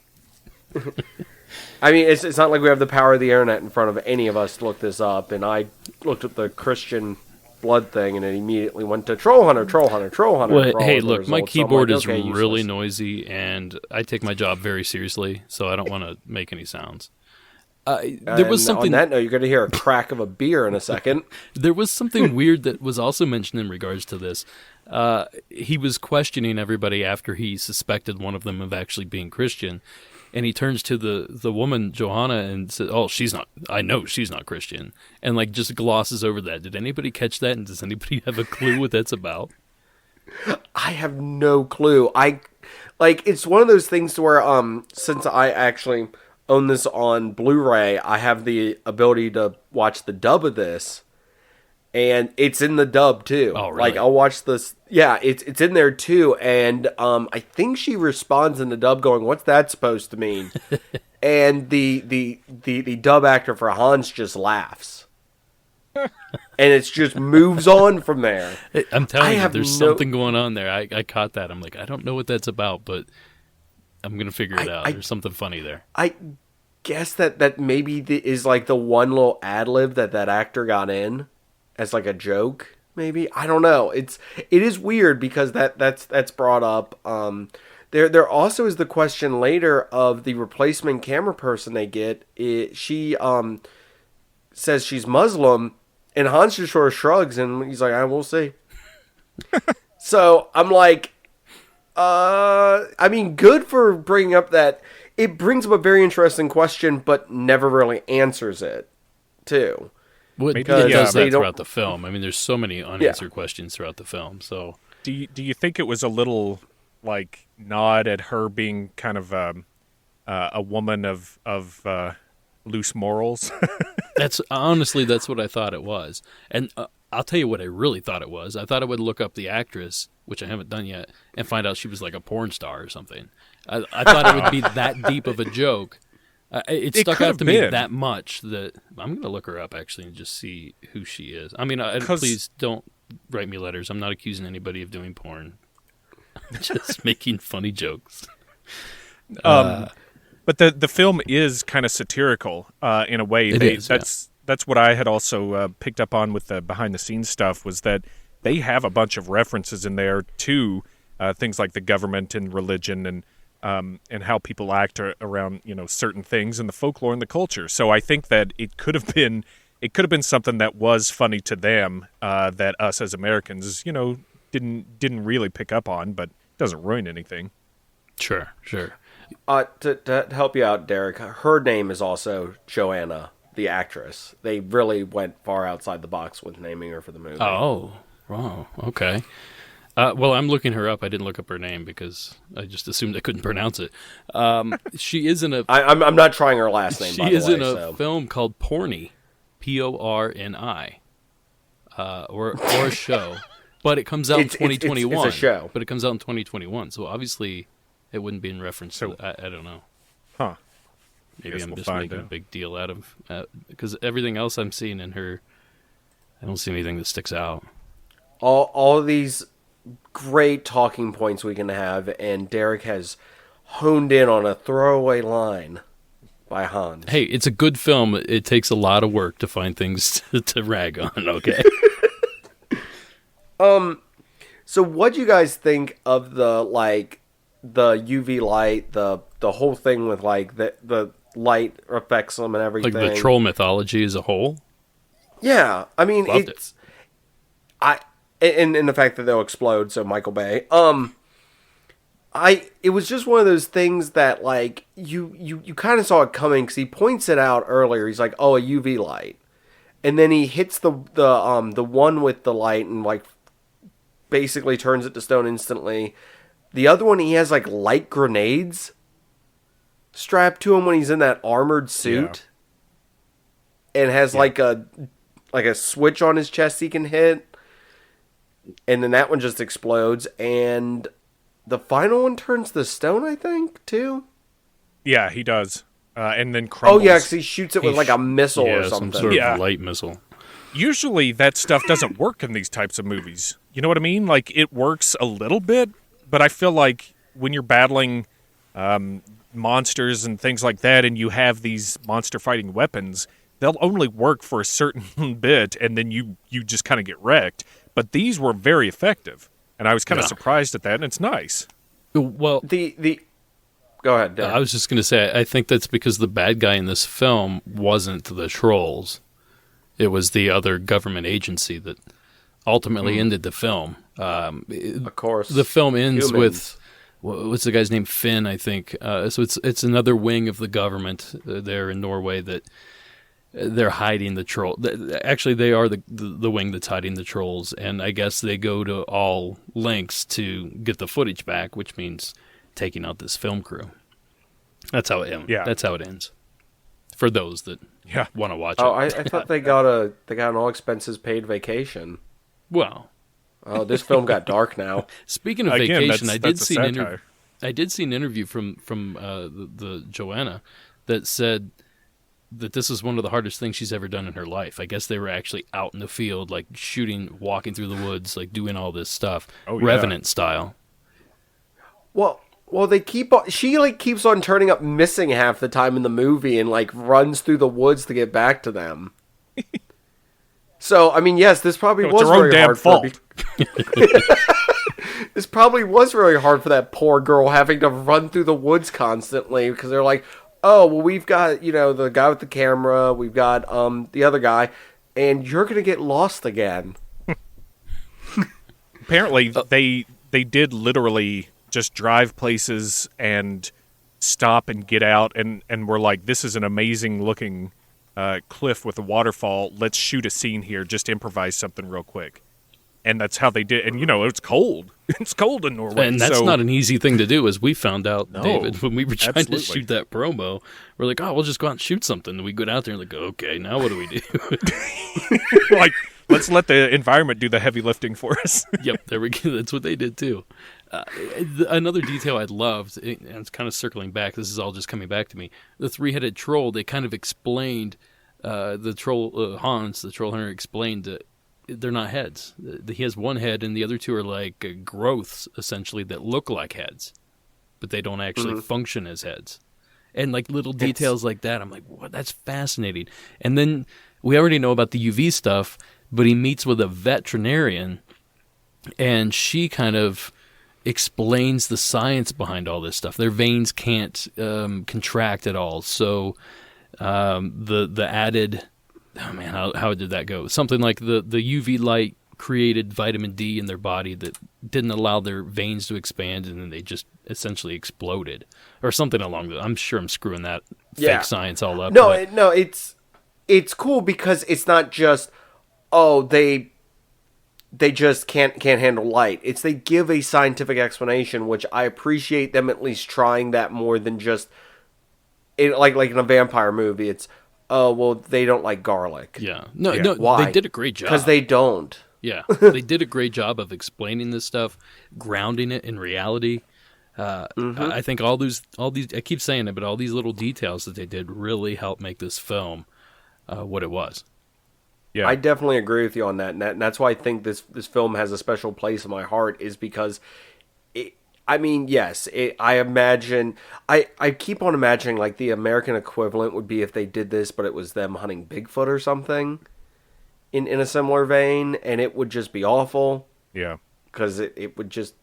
I mean, it's not like we have the power of the internet in front of any of us to look this up. And I looked at the Christian blood thing, and it immediately went to Troll Hunter. Well, hey, look, my keyboard is really noisy, and I take my job very seriously, so I don't want to make any sounds. There was something. On that note, you're going to hear a crack of a beer in a second. There was something weird that was also mentioned in regards to this. He was questioning everybody after he suspected one of them of actually being Christian, and he turns to the woman Johanna and says, "Oh, she's not. I know she's not Christian," and like just glosses over that. Did anybody catch that? And does anybody have a clue what that's about? I have no clue. It's one of those things to where since I actually own this on Blu-ray, I have the ability to watch the dub of this, and it's in the dub too. Oh, really? Like I'll watch this. Yeah, it's in there too, and I think she responds in the dub going, "What's that supposed to mean?" And the dub actor for Hans just laughs, and it just moves on from there. I'm telling you, there's something going on there. I caught that. I'm like, I don't know what that's about, but I'm going to figure it out. There's something funny there. I guess that maybe is like the one little ad-lib that actor got in as like a joke, maybe. I don't know. It is weird because that's brought up. There also is the question later of the replacement camera person they get. She says she's Muslim, and Hans just sort of shrugs, and he's like, "I will see." So I'm like, I mean, good for bringing up that. It brings up a very interesting question, but never really answers it, too. Well, it does that throughout the film. I mean, there's so many unanswered questions throughout the film. So, do you think it was a little like nod at her being kind of a woman of loose morals? That's what I thought it was, and I'll tell you what I really thought it was. I thought I would look up the actress, which I haven't done yet, and find out she was like a porn star or something. I thought it would be that deep of a joke. It stuck out to me that much that I'm going to look her up actually and just see who she is. I mean, please don't write me letters. I'm not accusing anybody of doing porn. I'm just making funny jokes. But the film is kind of satirical in a way. That's what I had also picked up on with the behind-the-scenes stuff, was that they have a bunch of references in there to things like the government and religion and how people act around certain things in the folklore and the culture. So I think that it could have been something that was funny to them that us as Americans didn't really pick up on, but doesn't ruin anything. Sure. To help you out, Derek, her name is also Joanna, the actress. They really went far outside the box with naming her for the movie. Oh, wow. Okay. Well, I'm looking her up. I didn't look up her name because I just assumed I couldn't pronounce it. She is in a... I'm not trying her last name, by the way. She is in a film called Porny, Porni, or a show. But it comes out in 2021. It's a show. But it comes out in 2021, so obviously it wouldn't be in reference to... I don't know. Huh. Maybe I'm just making a big deal out of... because everything else I'm seeing in her, I don't see anything that sticks out. All of these great talking points we can have, and Derek has honed in on a throwaway line by Hans. Hey, it's a good film. It takes a lot of work to find things to rag on, okay? So what do you guys think of the UV light, the whole thing with like the light affects them and everything? Like the troll mythology as a whole? Yeah, I mean Loved it's and the fact that they'll explode. So Michael Bay, it was just one of those things that like you kind of saw it coming because he points it out earlier. He's like, oh, a UV light, and then he hits the one with the light and like basically turns it to stone instantly. The other one, he has like light grenades strapped to him when he's in that armored suit, and has like a switch on his chest he can hit, and then that one just explodes. And the final one turns to stone, I think, too. Yeah, he does, and then crumbles. Oh yeah, because he shoots it with like a missile or something. Some sort of light missile. Usually that stuff doesn't work in these types of movies. You know what I mean? Like, it works a little bit, but I feel like when you're battling monsters and things like that, and you have these monster-fighting weapons, they'll only work for a certain bit, and then you just kind of get wrecked. But these were very effective, and I was kind of surprised at that, and it's nice. Well, the Go ahead, Dan. I was just going to say, I think that's because the bad guy in this film wasn't the trolls. It was the other government agency that ultimately ended the film. Of course. The film ends with, what's the guy's name? Finn, I think. So it's another wing of the government there in Norway that they're hiding the troll. Actually, they are the wing that's hiding the trolls, and I guess they go to all lengths to get the footage back, which means taking out this film crew. That's how it ends. Yeah. That's how it ends. For those that want to watch it. I thought they got an all expenses paid vacation. Well, oh, this film got dark now. Speaking of Again, vacation, I did see an an interview from the Joanna that said that this is one of the hardest things she's ever done in her life. I guess they were actually out in the field, like shooting, walking through the woods, like doing all this stuff, Revenant style. Well, she like keeps on turning up missing half the time in the movie and like runs through the woods to get back to them. So, I mean, yes, this probably was very hard for This probably was really hard for that poor girl having to run through the woods constantly because they're like, oh, well, we've got, the guy with the camera, we've got the other guy, and you're going to get lost again. Apparently, they did literally just drive places and stop and get out, and we're like, this is an amazing looking cliff with a waterfall. Let's shoot a scene here. Just improvise something real quick. And that's how they did. And, it's cold. It's cold in Norway. And that's not an easy thing to do, as we found out, David, when we were trying absolutely. to shoot that promo. We're like, we'll just go out and shoot something. And we go out there and like, okay, now what do we do? Like, let's let the environment do the heavy lifting for us. Yep, there we go. That's what they did, too. Another detail I loved, and it's kind of circling back, this is all just coming back to me, the three-headed troll, they kind of explained, the troll, Hans, the troll hunter, explained that they're not heads. He has one head, and the other two are like growths, essentially, that look like heads, but they don't actually function as heads. And like little details like that, I'm like, what? That's fascinating. And then we already know about the UV stuff, but he meets with a veterinarian, and she kind of explains the science behind all this stuff. Their veins can't contract at all, so the added, oh man, how did that go? Something like the UV light created vitamin D in their body that didn't allow their veins to expand, and then they just essentially exploded, or something along that. I'm sure I'm screwing that fake science all up. No, it's cool because it's not just they just can't handle light. It's they give a scientific explanation, which I appreciate them at least trying that more than just like in a vampire movie. It's they don't like garlic. Yeah. No, why? They did a great job. Because they don't. Yeah, they did a great job of explaining this stuff, grounding it in reality. I think all these, I keep saying it, but all these little details that they did really helped make this film what it was. Yeah, I definitely agree with you on that, and that's why I think this film has a special place in my heart, is because I imagine, I keep on imagining like the American equivalent would be if they did this, but it was them hunting Bigfoot or something in a similar vein, and it would just be awful. Yeah. because it just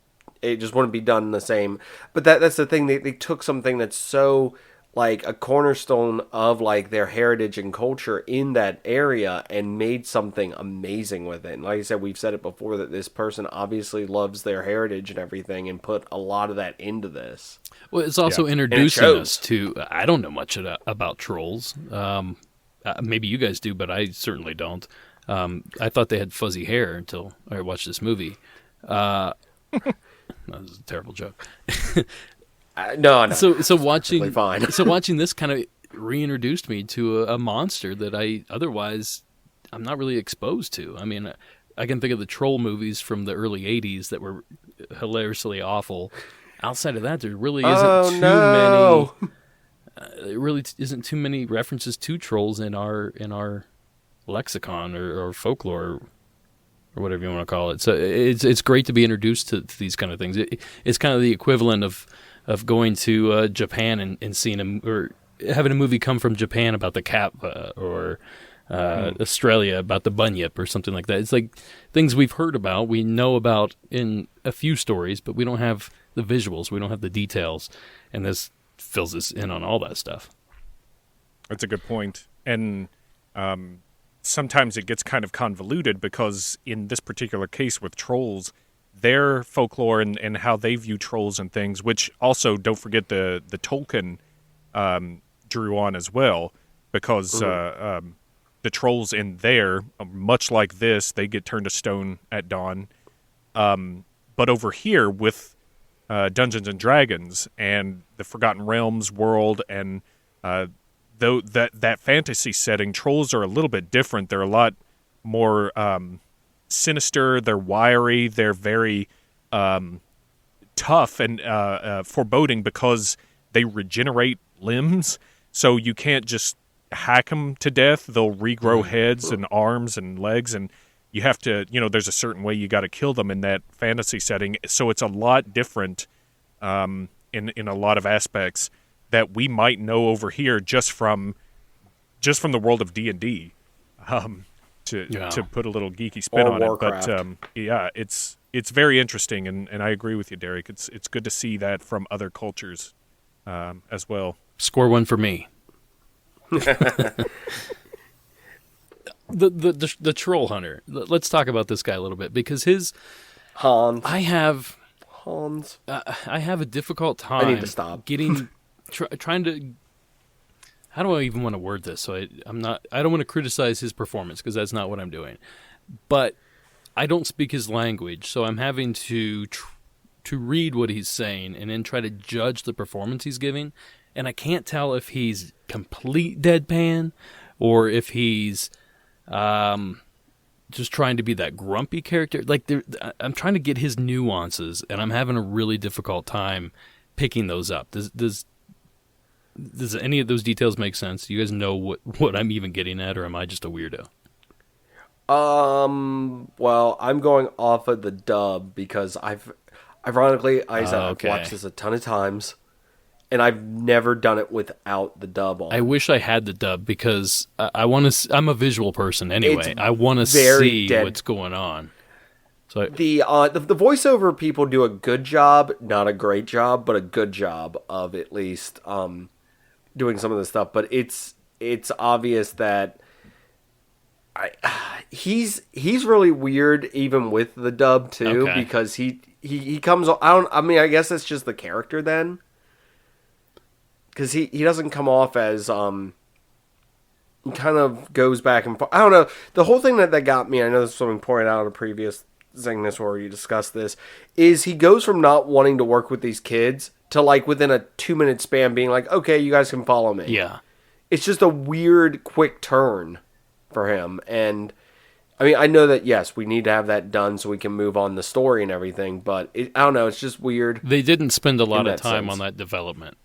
wouldn't be done the same. But that's the thing. They took something that's so like a cornerstone of like their heritage and culture in that area and made something amazing with it. And like I said, we've said it before that this person obviously loves their heritage and everything and put a lot of that into this. Well, it's also introducing us to, I don't know much about trolls. Maybe you guys do, but I certainly don't. I thought they had fuzzy hair until I watched this movie. That was a terrible joke. No. So watching fine. So watching this kind of reintroduced me to a monster that I'm not really exposed to. I mean, I can think of the troll movies from the early '80s that were hilariously awful. Outside of that, there really isn't many. There really isn't too many references to trolls in our lexicon or folklore or whatever you want to call it. So it's great to be introduced to these kind of things. It's kind of the equivalent of going to Japan and seeing or having a movie come from Japan about the kappa or Australia about the bunyip or something like that. It's like things we've heard about, we know about in a few stories, but we don't have the visuals, we don't have the details, and this fills us in on all that stuff. That's a good point. And sometimes it gets kind of convoluted because in this particular case with trolls, their folklore and how they view trolls and things, which also don't forget the Tolkien drew on as well, because the trolls in there, much like this, they get turned to stone at dawn. But over here with Dungeons and Dragons and the Forgotten Realms world and though that fantasy setting, trolls are a little bit different. They're a lot more sinister, they're wiry, they're very tough and foreboding because they regenerate limbs. So you can't just hack them to death. They'll regrow heads and arms and legs, and you have to, there's a certain way you got to kill them in that fantasy setting. So it's a lot different in a lot of aspects that we might know over here just from the world of D&D. To put a little geeky spin on Warcraft. It, but it's very interesting, and I agree with you, Derek. It's good to see that from other cultures as well. Score one for me. The troll hunter. Let's talk about this guy a little bit because his Hans. I have a difficult time. I need to stop. Trying to. How do I even want to word this? So I don't want to criticize his performance because that's not what I'm doing. But I don't speak his language, so I'm having to read what he's saying and then try to judge the performance he's giving. And I can't tell if he's complete deadpan or if he's just trying to be that grumpy character. Like I'm trying to get his nuances, and I'm having a really difficult time picking those up. Does any of those details make sense? Do you guys know what I'm even getting at, or am I just a weirdo? Well, I'm going off of the dub because I've watched this a ton of times, and I've never done it without the dub on. I wish I had the dub because I want to. I'm a visual person anyway. I want to see what's going on. So the voiceover people do a good job, not a great job, but a good job of at least doing some of the stuff. But it's obvious that he's really weird even with the dub too, because he comes. I guess that's just the character then, because he doesn't come off as he kind of goes back and forth. I don't know. The whole thing that got me, I know this was something pointed out in a previous thing this where you discussed this, is he goes from not wanting to work with these kids to like within a 2-minute span being like, okay, you guys can follow me. Yeah. It's just a weird quick turn for him. And I mean, I know that yes, we need to have that done so we can move on the story and everything, but I don't know, it's just weird. They didn't spend a lot of time on that development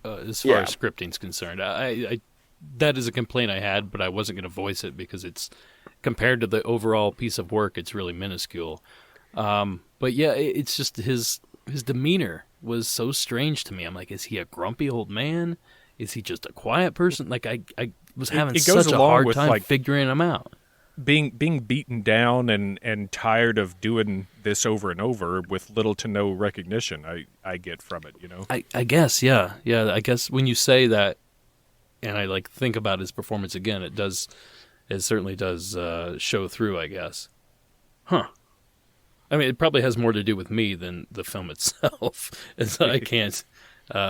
as far as scripting's concerned. I that is a complaint I had, but I wasn't going to voice it because it's compared to the overall piece of work, it's really minuscule. But yeah, it's just his demeanor was so strange to me. I'm like, is he a grumpy old man? Is he just a quiet person? Like I was having such a hard time figuring him out. being beaten down and tired of doing this over and over with little to no recognition. I get from it, you know. I guess, yeah. I guess when you say that, and I like think about his performance again, it certainly does show through, I guess. Huh. I mean, it probably has more to do with me than the film itself, as I can't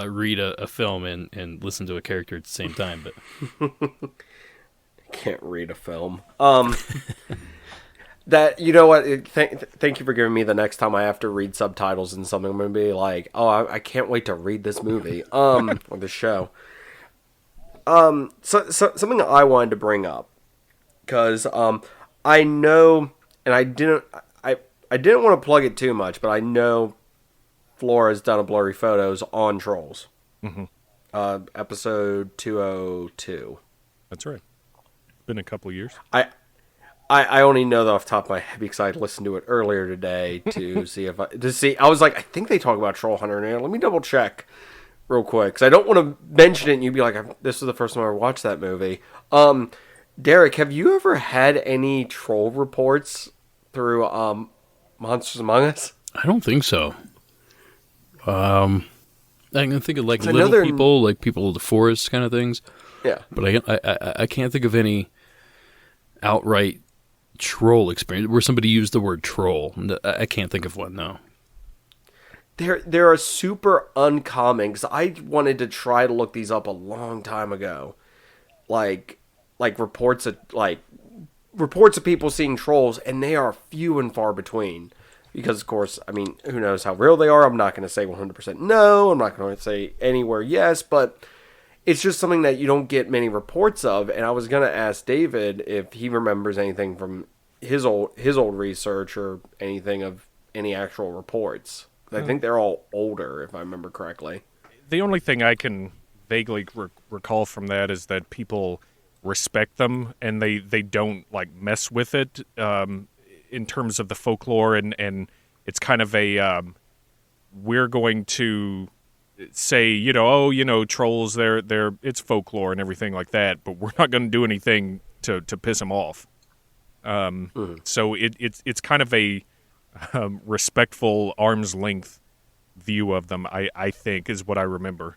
read a film and listen to a character at the same time. But can't read a film. That, you know what? Thank you for giving me the next time I have to read subtitles in something. I'm gonna be like, oh, I can't wait to read this movie, or this show. So something I wanted to bring up, because I know, and I didn't want to plug it too much, but I know Flora has done a blurry photos on Trolls. Mm-hmm. Episode 202. That's right. Been a couple years. I only know that off the top of my head because I listened to it earlier today to see I was like, I think they talk about Troll Hunter in there. Let me double check real quick, because I don't want to mention it and you'd be like, this was the first time I ever watched that movie. Derek, have you ever had any troll reports through Monsters Among Us? I don't think so. I can think of like little people, like people of the forest kind of things. Yeah, but I can't think of any outright troll experience where somebody used the word troll. I can't think of one. No. They're super uncommon, because I wanted to try to look these up a long time ago, like reports of people seeing trolls, and they are few and far between. Because, of course, I mean, who knows how real they are? I'm not going to say 100% no. I'm not going to say anywhere yes, but it's just something that you don't get many reports of. And I was going to ask David if he remembers anything from his old research or anything of any actual reports. I think they're all older, if I remember correctly. The only thing I can vaguely recall from that is that people respect them and they don't like mess with it. In terms of the folklore, and it's kind of a we're going to say, trolls, they're it's folklore and everything like that, but we're not going to do anything to piss them off. So it's kind of a respectful arm's length view of them, I think, is what I remember.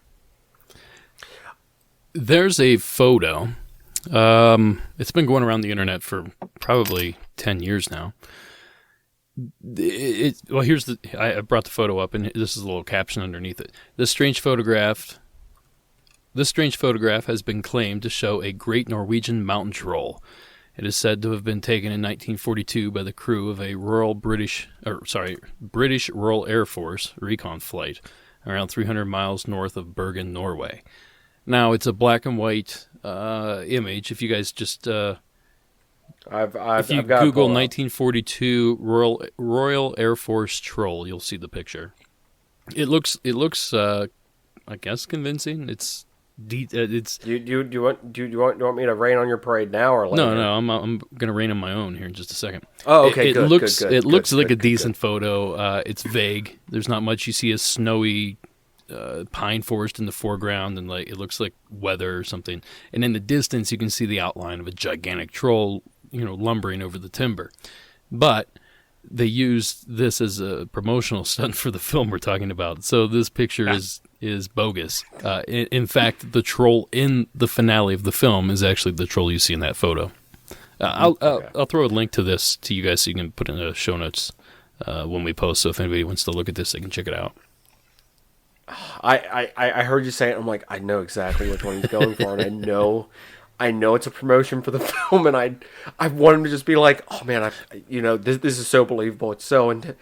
There's a photo. It's been going around the internet for probably 10 years now. I brought the photo up, and this is a little caption underneath it. This strange photograph has been claimed to show a great Norwegian mountain troll. It is said to have been taken in 1942 by the crew of a British Royal Air Force recon flight around 300 miles north of Bergen, Norway. Now, it's a black and white image. If you guys just if you Google 1942 Royal Air Force troll, you'll see the picture. It looks I guess convincing. It's Do you want me to rain on your parade now or later? No, I'm gonna rain on my own here in just a second. Oh, okay, It looks like a decent photo. It's vague. There's not much. You see a snowy pine forest in the foreground, and like it looks like weather or something. And in the distance, you can see the outline of a gigantic troll, lumbering over the timber. But they used this as a promotional stunt for the film we're talking about. So this picture is bogus. In fact, the troll in the finale of the film is actually the troll you see in that photo. I'll throw a link to this to you guys so you can put in the show notes when we post. So if anybody wants to look at this, they can check it out. I heard you say it. I'm like, I know exactly which one he's going for, and I know it's a promotion for the film, and I want him to just be like, oh man, this is so believable. It's so, and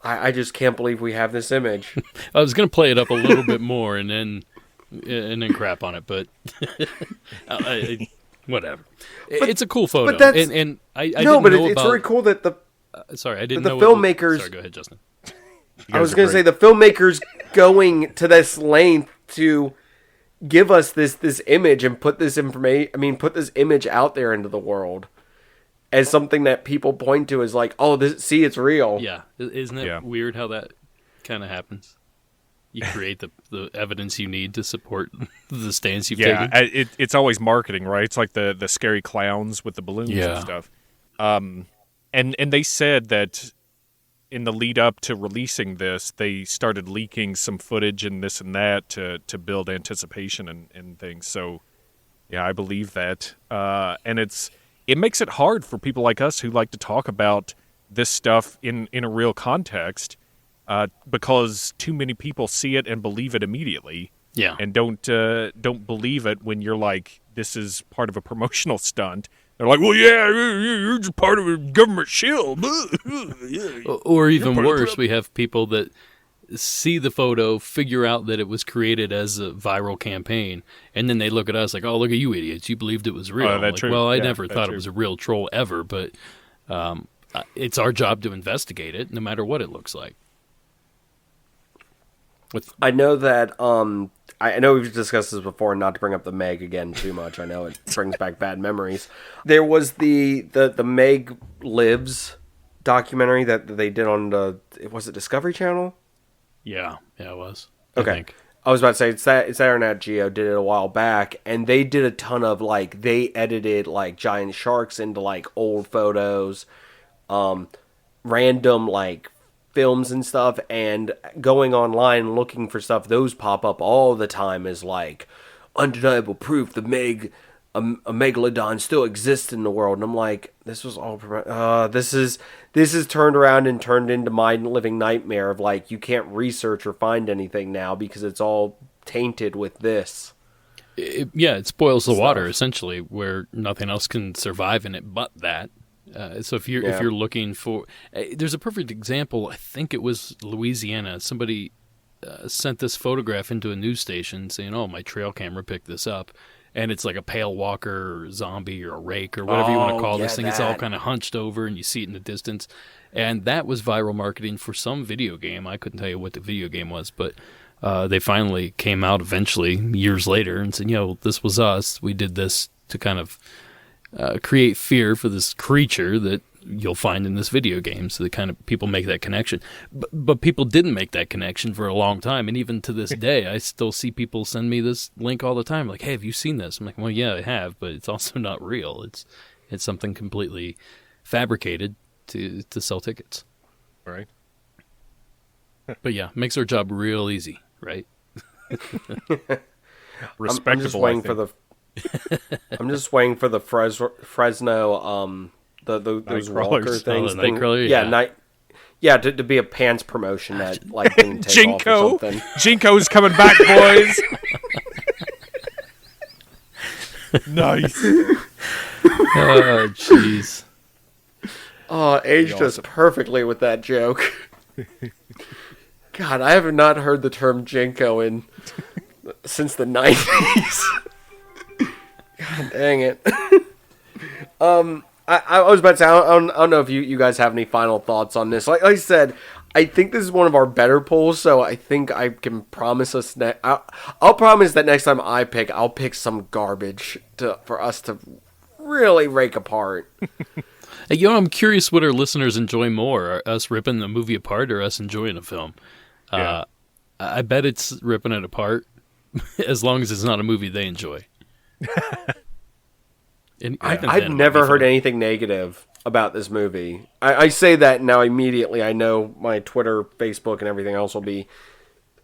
I just can't believe we have this image. I was gonna play it up a little bit more and then crap on it, but whatever. It's a cool photo, but it's very cool that the. Sorry, I didn't the know filmmakers. Sorry, go ahead, Justin. I was going to say the filmmakers going to this length to give us this image and put this image out there into the world as something that people point to as like, oh, it's real. Yeah, isn't it weird how that kind of happens? You create the evidence you need to support the stance you've taken. Yeah, it's always marketing, right? It's like the scary clowns with the balloons and stuff. And they said that in the lead up to releasing this, they started leaking some footage and this and that to build anticipation and things. So, yeah, I believe that. And it makes it hard for people like us who like to talk about this stuff in a real context, because too many people see it and believe it immediately. Yeah. And don't believe it when you're like, this is part of a promotional stunt. They're like, well, yeah, you're just part of a government shill. Or even worse, we have people that see the photo, figure out that it was created as a viral campaign, and then they look at us like, oh, look at you idiots. You believed it was real. That's true. Well, I Yeah, never that's thought true. it was a real troll ever, but it's our job to investigate it, no matter what it looks like. I know that I know we've discussed this before, not to bring up the Meg again too much. I know it brings back bad memories. There was the Meg Lives documentary that they did on was it Discovery Channel? Yeah, it was. Okay. I think. I was about to say it's that or Nat Geo did it a while back, and they did a ton of they edited giant sharks into old photos, random films and stuff, and going online looking for stuff. Those pop up all the time as undeniable proof the a megalodon still exists in the world. And I'm like, this was all this is turned around and turned into my living nightmare of you can't research or find anything now because it's all tainted with this. It spoils the water essentially, where nothing else can survive in it but that. So if you're looking for, there's a perfect example. I think it was Louisiana. Somebody sent this photograph into a news station saying, "Oh, my trail camera picked this up," and it's like a pale walker or zombie or a rake or whatever you want to call this thing. It's all kind of hunched over, and you see it in the distance. And that was viral marketing for some video game. I couldn't tell you what the video game was, but they finally came out eventually years later and said, this was us. We did this to kind of create fear for this creature that you'll find in this video game. So the kind of people make that connection. But people didn't make that connection for a long time. And even to this day, I still see people send me this link all the time. Like, hey, have you seen this? I'm like, well, yeah, I have, but it's also not real. It's something completely fabricated to sell tickets. Right. But yeah, makes our job real easy, right? Respectable. I'm just waiting for the I'm just waiting for the Fresno those walker things. To be a pants promotion that didn't take off or something. Jinko's coming back, boys. Nice. Oh, jeez. Oh, aged us perfectly with that joke. God, I have not heard the term Jinko since the 90s. God dang it. I was about to say, I don't know if you guys have any final thoughts on this. Like I said, I think this is one of our better polls, so I think I can promise us I'll promise that next time I'll pick some garbage for us to really rake apart. I'm curious what our listeners enjoy more, us ripping the movie apart or us enjoying a film. Yeah. I bet it's ripping it apart, as long as it's not a movie they enjoy. I've never heard anything negative about this movie. I say that now immediately. I know my Twitter, Facebook, and everything else will be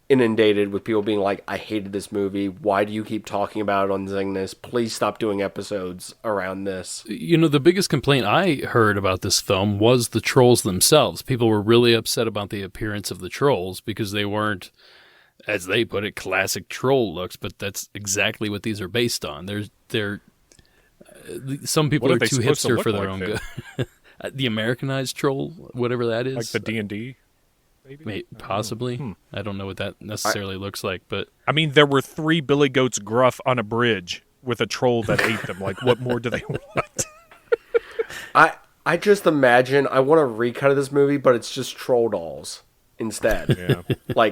inundated with people being like, I hated this movie. Why do you keep talking about it on Zingness? Please stop doing episodes around this. The biggest complaint I heard about this film was the trolls themselves. People were really upset about the appearance of the trolls because they weren't, as they put it, classic troll looks, but that's exactly what these are based on. They're some people are too hipster for their own good. The Americanized troll, whatever that is. Like the D&D? Maybe, possibly. I don't know what that necessarily looks like, but I mean, there were 3 billy goats gruff on a bridge with a troll that ate them. Like, what more do they want? I just imagine I want a recut of this movie, but it's just troll dolls instead. Yeah.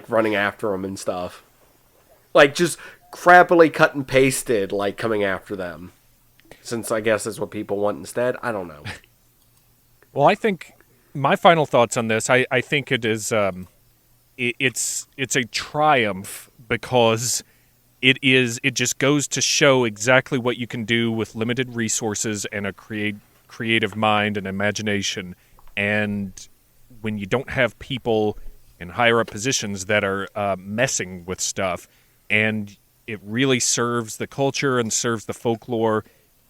Running after them and stuff. Just crappily cut and pasted, coming after them. Since I guess that's what people want instead. I don't know. Well, I think my final thoughts on this, I think it is, it's a triumph because it just goes to show exactly what you can do with limited resources and a creative mind and imagination. And when you don't have people in higher up positions that are messing with stuff, and it really serves the culture and serves the folklore,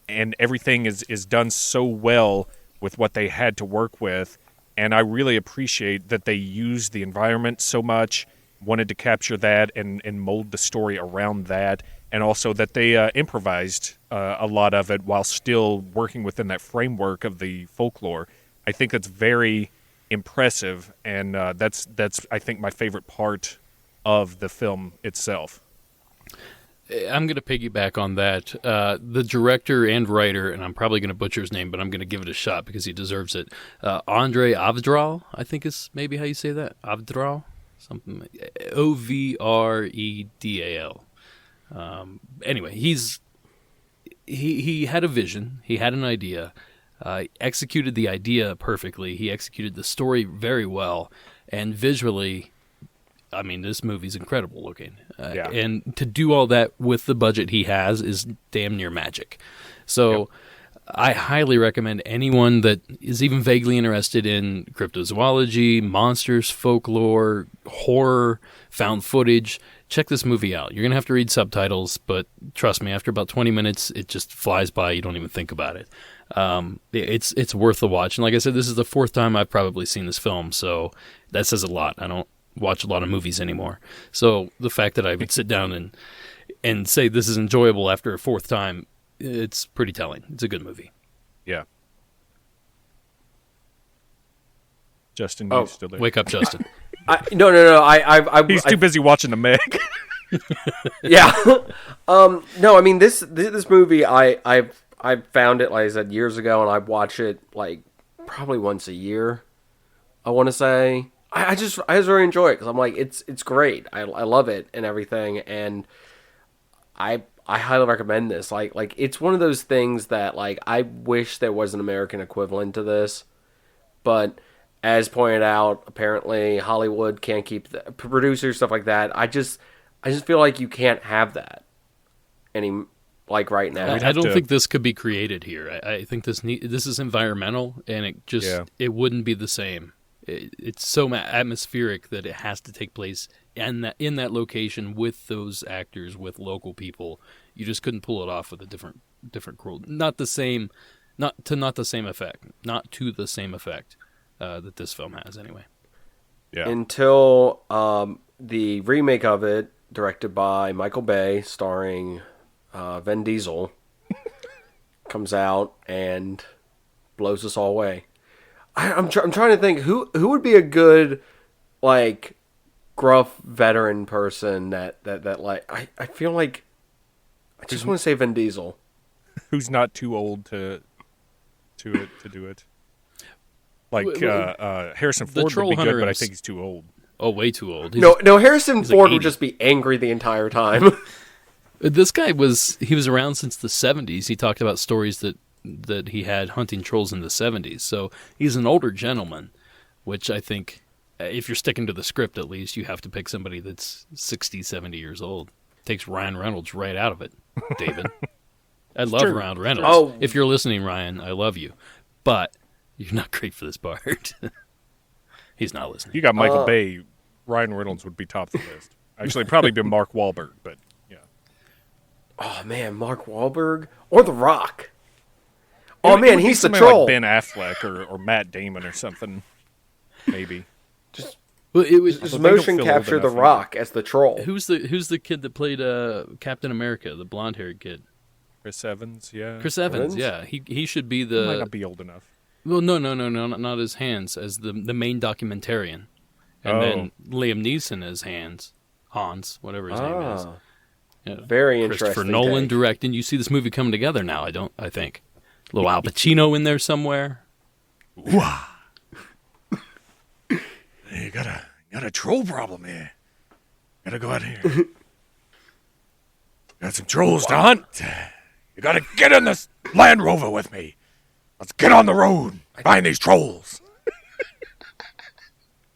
and everything is done so well with what they had to work with. And I really appreciate that they used the environment so much, wanted to capture that and mold the story around that, and also that they improvised a lot of it while still working within that framework of the folklore. I think that's very impressive, and that's I think my favorite part of the film itself. I'm going to piggyback on that. The director and writer, and I'm probably going to butcher his name, but I'm going to give it a shot because he deserves it. Andre Avdral, I think is maybe how you say that. Avdral? Something. Ovredal. Anyway, he had a vision. He had an idea. Executed the idea perfectly. He executed the story very well. And visually, I mean, this movie's incredible looking. And to do all that with the budget he has is damn near magic. So I highly recommend anyone that is even vaguely interested in cryptozoology, monsters, folklore, horror, found footage, check this movie out. You're going to have to read subtitles, but trust me, after about 20 minutes, it just flies by. You don't even think about it. It's worth the watch. And like I said, this is the fourth time I've probably seen this film, so that says a lot. I don't watch a lot of movies anymore. So the fact that I would sit down and say this is enjoyable after a fourth time, it's pretty telling. It's a good movie. Yeah. Justin, you still there? Wake up, Justin. No. He's too busy watching the Meg. Yeah. No, I mean this movie I found it, like I said, years ago, and I watch it like probably once a year. I want to say I just really enjoy it because I'm like it's great. I love it and everything, and I highly recommend this. Like it's one of those things that like I wish there was an American equivalent to this, but as pointed out, apparently Hollywood can't keep the producers, stuff like that. I just feel like you can't have that like right now. I don't think this could be created here. I think this is environmental, and it just it wouldn't be the same. It's so atmospheric that it has to take place in that location with those actors, with local people. You just couldn't pull it off with a different crew. Not to the same effect that this film has anyway. Yeah. Until the remake of it, directed by Michael Bay, starring Vin Diesel, comes out and blows us all away. I'm trying to think who would be a good like gruff veteran person that like I feel like I just want to say Vin Diesel, who's not too old to do it. Like Harrison Ford would be good, but I think he's too old. Oh, way too old. No, Harrison Ford would just be angry the entire time. This guy was around since the 70s. He talked about stories that he had hunting trolls in the 70s. So he's an older gentleman, which I think, if you're sticking to the script at least, you have to pick somebody that's 60, 70 years old. Takes Ryan Reynolds right out of it, David. I love Ryan Reynolds. Oh. If you're listening, Ryan, I love you. But you're not great for this part. He's not listening. You got Michael Bay. Ryan Reynolds would be top of the list. Actually, probably be Mark Wahlberg, but yeah. Oh, man, Mark Wahlberg? Or The Rock. Oh, man, he's the troll. Like Ben Affleck or Matt Damon or something, maybe. Just motion capture The Rock as the troll. Who's the kid that played Captain America, the blonde-haired kid? Chris Evans, yeah. Chris Evans, yeah. He should be the... He might not be old enough. Well, no, not as Hans, as the main documentarian. And then Liam Neeson as Hans, whatever his name is. Yeah. Very interesting. Christopher Nolan directing. You see this movie coming together now, I think. A little Al Pacino in there somewhere. Wow. You got a troll problem here. Gotta go out here. Got some trolls to hunt. You gotta get in this Land Rover with me. Let's get on the road. Find these trolls.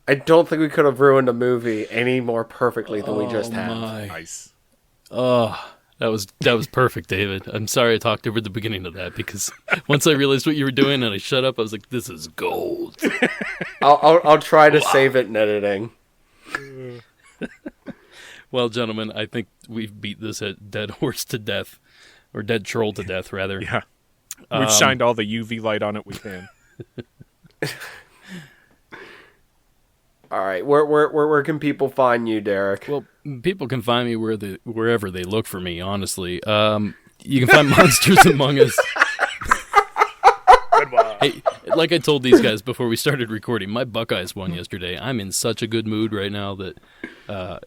I don't think we could have ruined a movie any more perfectly than we just have. Nice. Oh, That was perfect, David. I'm sorry I talked over the beginning of that because once I realized what you were doing and I shut up, I was like, "This is gold." I'll try to save it in editing. Well, gentlemen, I think we've beat this dead horse to death, or dead troll to death, rather. Yeah, we've shined all the UV light on it we can. All right, where can people find you, Derek? Well, people can find me wherever they look for me. Honestly, you can find Monsters Among Us. Hey, like I told these guys before we started recording, my Buckeyes won yesterday. I'm in such a good mood right now that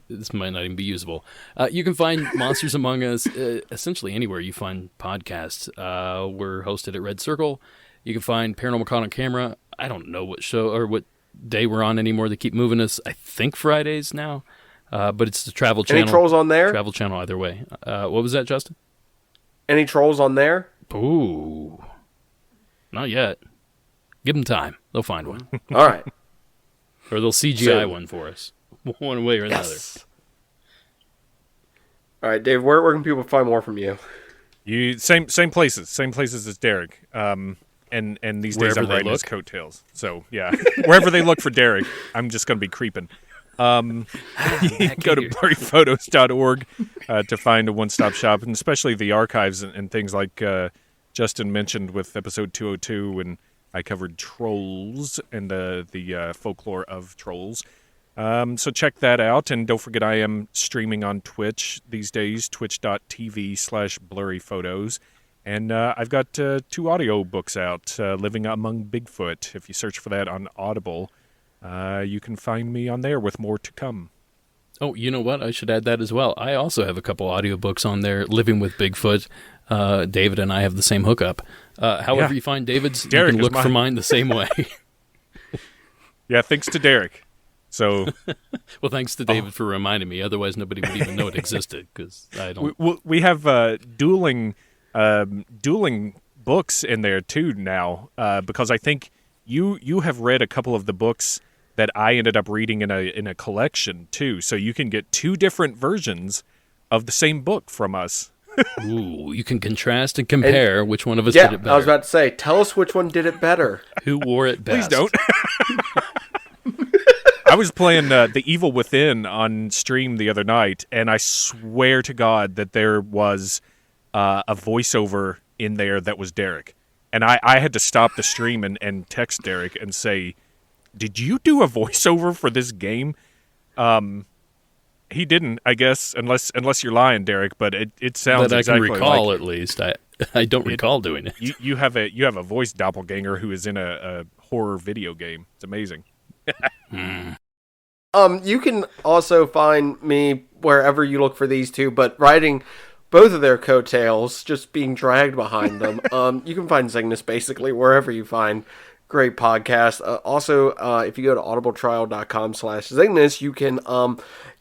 this might not even be usable. You can find Monsters Among Us essentially anywhere you find podcasts. We're hosted at Red Circle. You can find Paranormal Caught on Camera. I don't know what show or what day we're on anymore. They keep moving us. I think Fridays now, but it's the Travel Channel. Any trolls on there? Travel Channel either way. What was that, Justin? Any trolls on there? Ooh, not yet. Give them time. They'll find one. All right. Or they'll CGI one for us. One way or another. Yes. All right, Dave, where can people find more from you? Same places as Derek. And these days I'm riding his coattails. So, yeah, wherever they look for Derek, I'm just going to be creeping. You can go to blurryphotos.org to find a one-stop shop, and especially the archives and things like Justin mentioned with episode 202, and I covered trolls and the folklore of trolls. So check that out, and don't forget I am streaming on Twitch these days, twitch.tv/blurryphotos. And I've got 2 audio books out, Living Among Bigfoot. If you search for that on Audible, you can find me on there with more to come. Oh, you know what? I should add that as well. I also have a couple audiobooks on there, Living with Bigfoot. David and I have the same hookup. However you find David's, Derek, you can look for mine the same way. Yeah, thanks to Derek. So, well, thanks to David for reminding me. Otherwise, nobody would even know it existed because I don't. We have dueling books in there too now, because I think you have read a couple of the books that I ended up reading in a collection too. So you can get 2 different versions of the same book from us. Ooh, you can contrast and compare which one of us did it better. I was about to say, tell us which one did it better. Who wore it best? Please don't. I was playing The Evil Within on stream the other night, and I swear to God that there was a voiceover in there that was Derek. And I had to stop the stream and text Derek and say, did you do a voiceover for this game? He didn't, I guess, unless you're lying, Derek, but it sounds that exactly I can recall, like, at least. I don't recall doing it. You have a voice doppelganger who is in a horror video game. It's amazing. You can also find me wherever you look for these two, but riding both of their coattails, just being dragged behind them. You can find Cygnus basically wherever you find great podcasts. Also, if you go to audibletrial.com/Cygnus, you can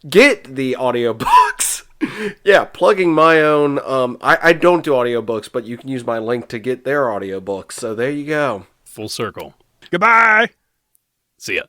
get the audiobooks. Yeah, plugging my own. I don't do audiobooks, but you can use my link to get their audiobooks. So there you go. Full circle. Goodbye. See ya.